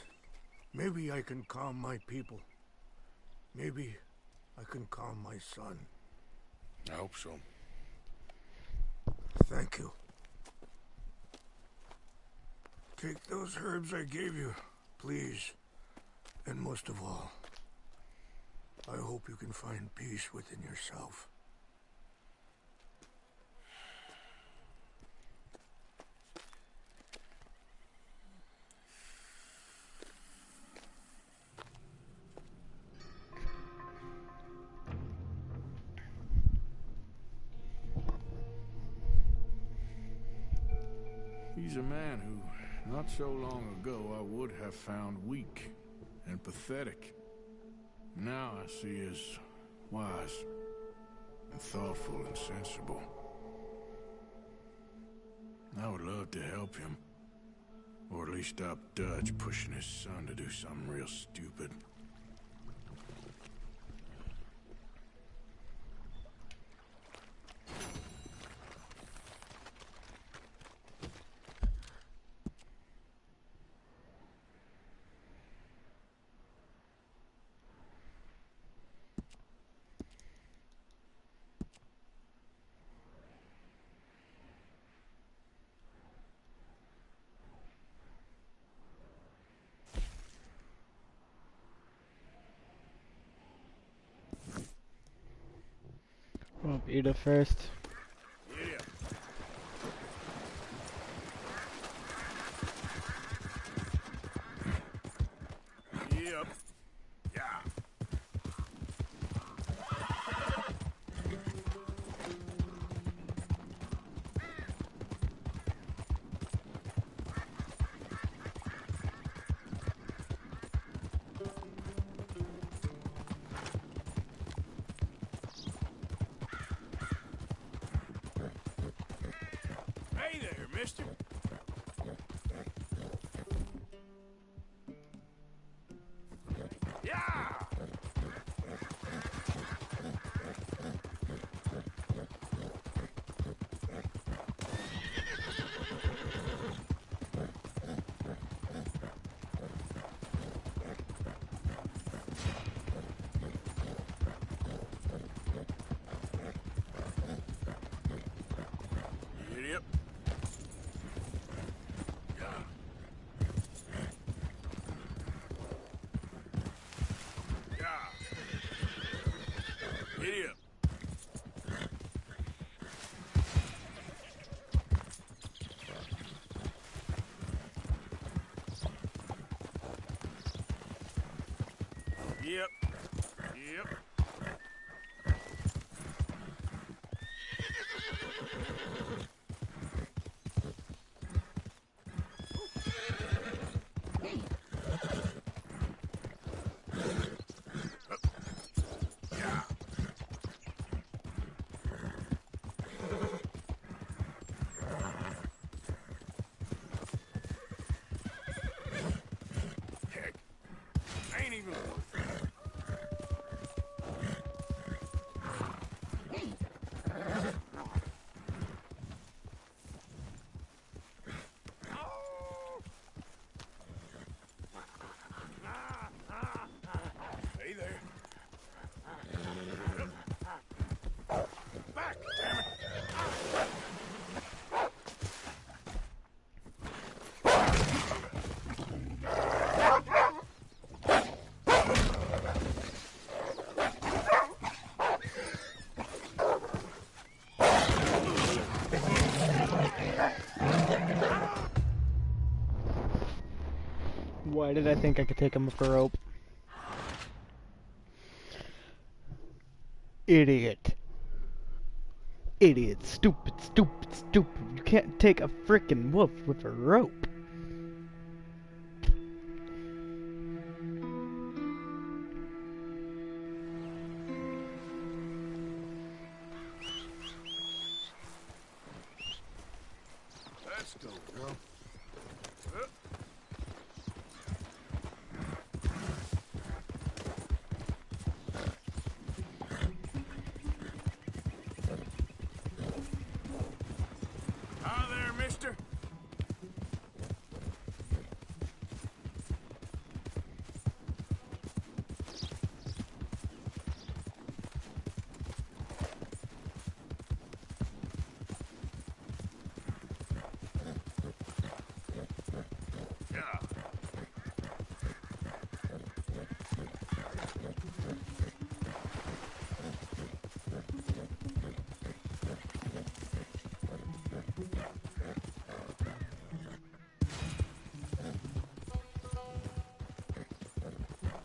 maybe I can calm my people. Maybe I can calm my son. I hope so. Thank you. Take those herbs I gave you, please. And most of all, I hope you can find peace within yourself. He's a man who, not so long ago, I would have found weak and pathetic. Now I see as wise and thoughtful and sensible. I would love to help him, or at least stop Dutch pushing his son to do something real stupid. Well, eat it first. Yeah. Yep. Yeah. Hey there, mister. Yeah! Yep. Why did I think I could take him with a rope? Idiot. Idiot. Stupid, stupid, stupid. You can't take a frickin' wolf with a rope. Let's go, girl. Hi there, mister. Yeah.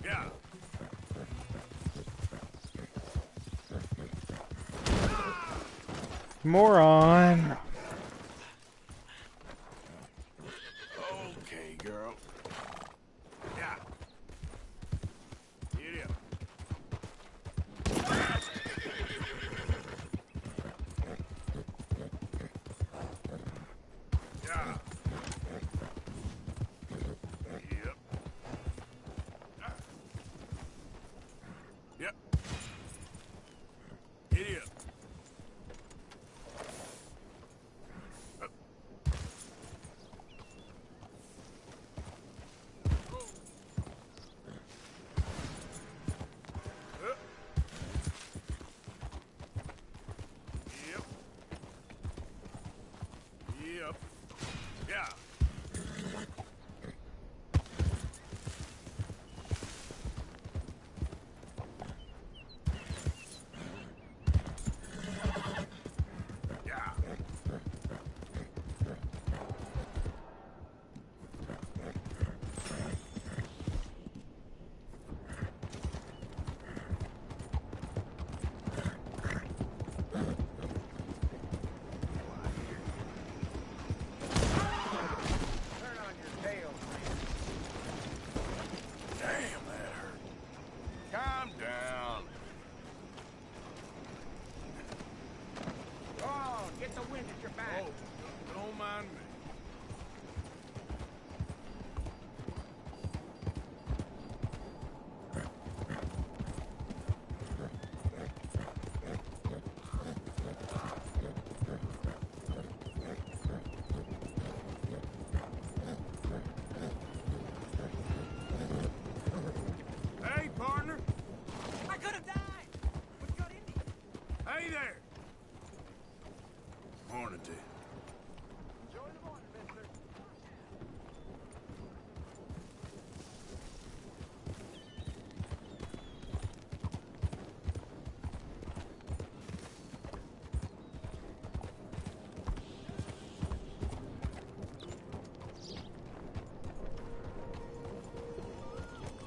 Yeah. Moron. Okay, girl. Yeah. Get up. Yeah. Yep. Yep. Giddy up. Up. Up. Yep. Yep. Yeah. Yeah. Damn, that hurt. Calm down. Oh, get the wind at your back. Oh, don't mind me. Hey, partner. I could have died. What got in me? Hey there. Morning to you. Enjoy the morning, mister.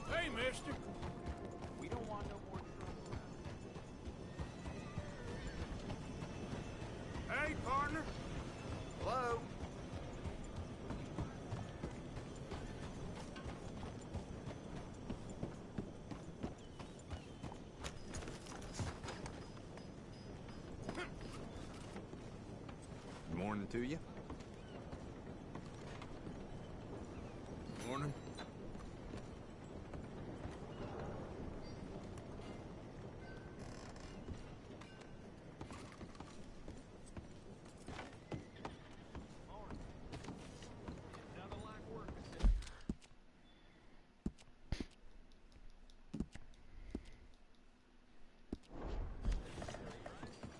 Hey, mister. We don't want no more trouble. Hey, partner. Hello? Morning to you. Morning.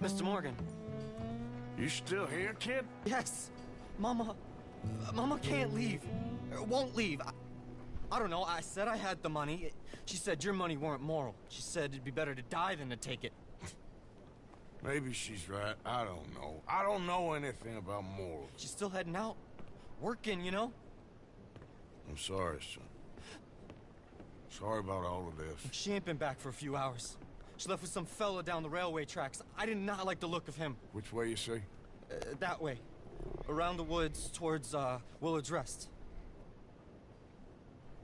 Mr. Morgan. You still here, kid? Yes. Mama can't leave. Won't leave. I don't know. I said I had the money. She said your money weren't moral. She said it'd be better to die than to take it. Maybe she's right. I don't know. I don't know anything about morals. She's still heading out. Working, you know? I'm sorry, son. Sorry about all of this. She ain't been back for a few hours. She left with some fella down the railway tracks. I did not like the look of him. Which way you say? That way. Around the woods towards, Willard's Rest.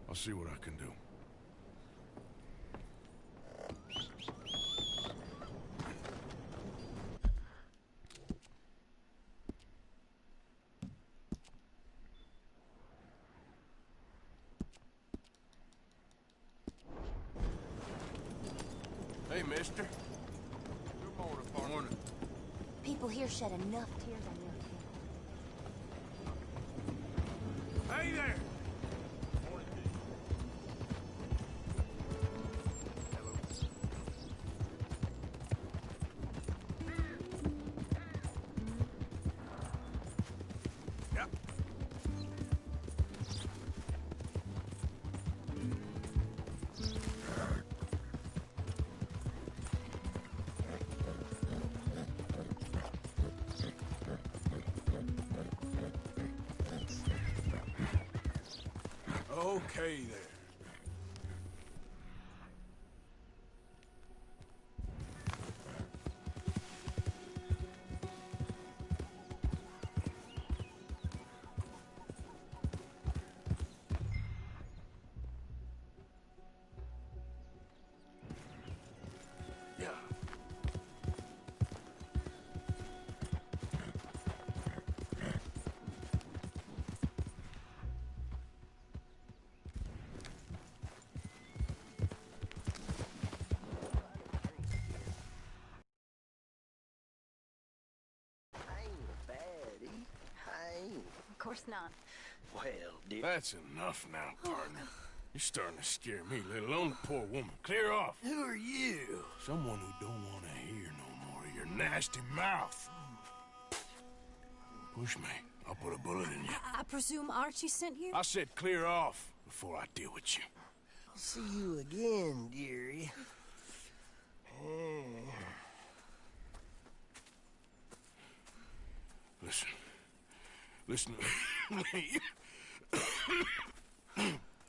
I'll see what I can do. Hey, mister. Good morning, partner. Morning. People here shed enough tears on your account. Hey there! Yep. Okay there. Yeah. Of course not. Well, dear. That's enough now, partner. You're starting to scare me, let alone the poor woman. Clear off. Who are you? Someone who don't want to hear no more of your nasty mouth. Push me. I'll put a bullet in you. I presume Archie sent you? I said clear off before I deal with you. I'll see you again, dearie. Listen to me.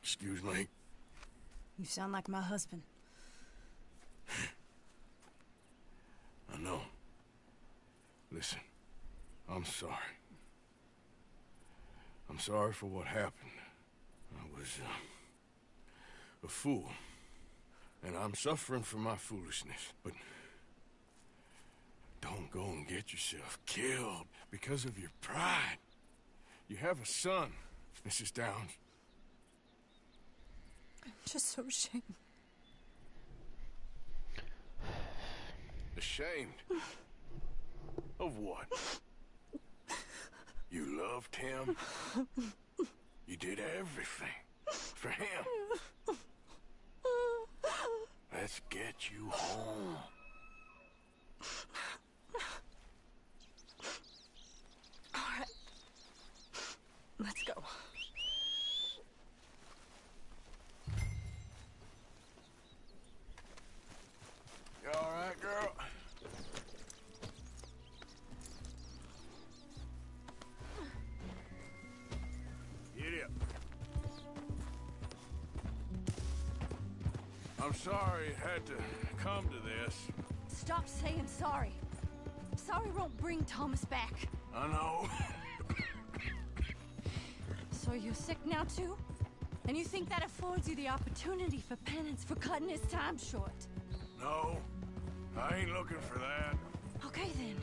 Excuse me. You sound like my husband. I know. Listen, I'm sorry. I'm sorry for what happened. I was, a fool. And I'm suffering for my foolishness. But don't go and get yourself killed because of your pride. You have a son, Mrs. Downs. I'm just so ashamed. Ashamed? Of what? You loved him? You did everything for him. Let's get you home. All right. Let's go. You all right, girl? Get up. I'm sorry it had to come to this. Stop saying sorry. Sorry won't bring Thomas back. I know. So you're sick now too? And you think that affords you the opportunity for penance for cutting his time short? No, I ain't looking for that. Okay then.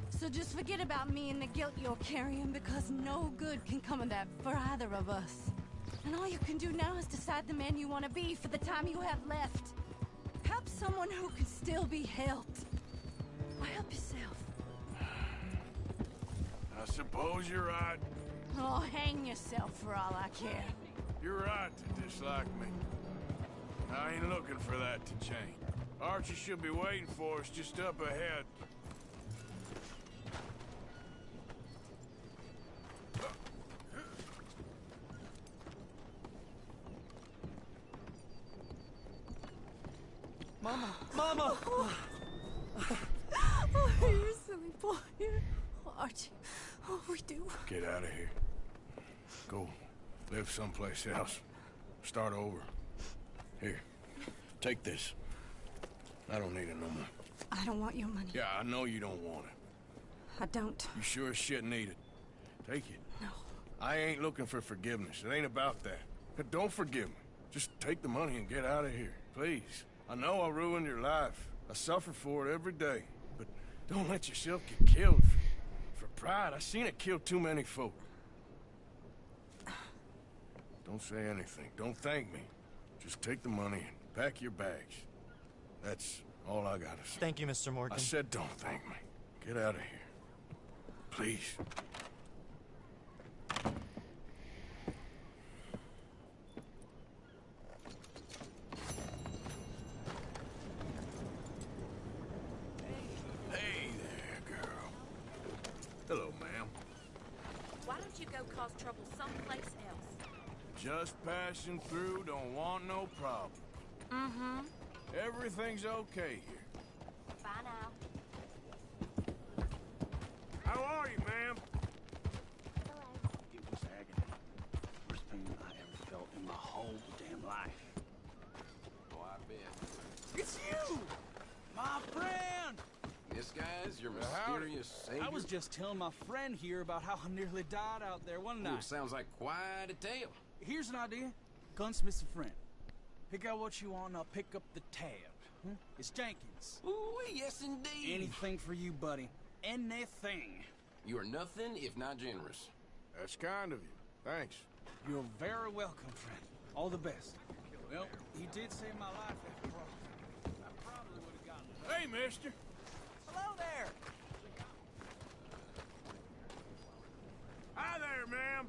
So just forget about me and the guilt you're carrying, because no good can come of that for either of us. And all you can do now is decide the man you want to be for the time you have left. Help someone who can still be helped. Or help yourself. I suppose you're right. Oh, hang yourself for all I care. You're right to dislike me. I ain't looking for that to change. Archie should be waiting for us just up ahead. Mama! Mama! Oh, you silly boy. Oh, Archie, oh, we do. Get out of here. Go live someplace else. Start over. Here, take this. I don't need it no more. I don't want your money. Yeah, I know you don't want it. I don't. You sure as shit need it. Take it. No. I ain't looking for forgiveness. It ain't about that. But don't forgive me. Just take the money and get out of here, please. I know I ruined your life. I suffer for it every day. But don't let yourself get killed for pride. I seen it kill too many folk. Don't say anything. Don't thank me. Just take the money and pack your bags. That's all I gotta say. Thank you, Mr. Morgan. I said don't thank me. Get out of here. Please. Hey there, girl. Hello, ma'am. Why don't you go cause trouble someplace else? Just passing through, don't want no problem. Mm-hmm. Everything's okay here. Bye now. How are you, ma'am? It was agony. Worst pain I ever felt in my whole damn life. Oh, I bet. It's you! My friend! This guy's your mysterious savior? I was just telling my friend here about how I nearly died out there, wasn't I? Ooh, sounds like quite a tale. Here's an idea. Gunsmith's a friend. Pick out what you want and I'll pick up the tab. It's Jenkins. Ooh, yes indeed. Anything for you, buddy. Anything. You are nothing if not generous. That's kind of you. Thanks. You're very welcome, friend. All the best. Well, he did save my life after all. I probably would have gotten it. Hey, mister. Hello there. Hi there, ma'am.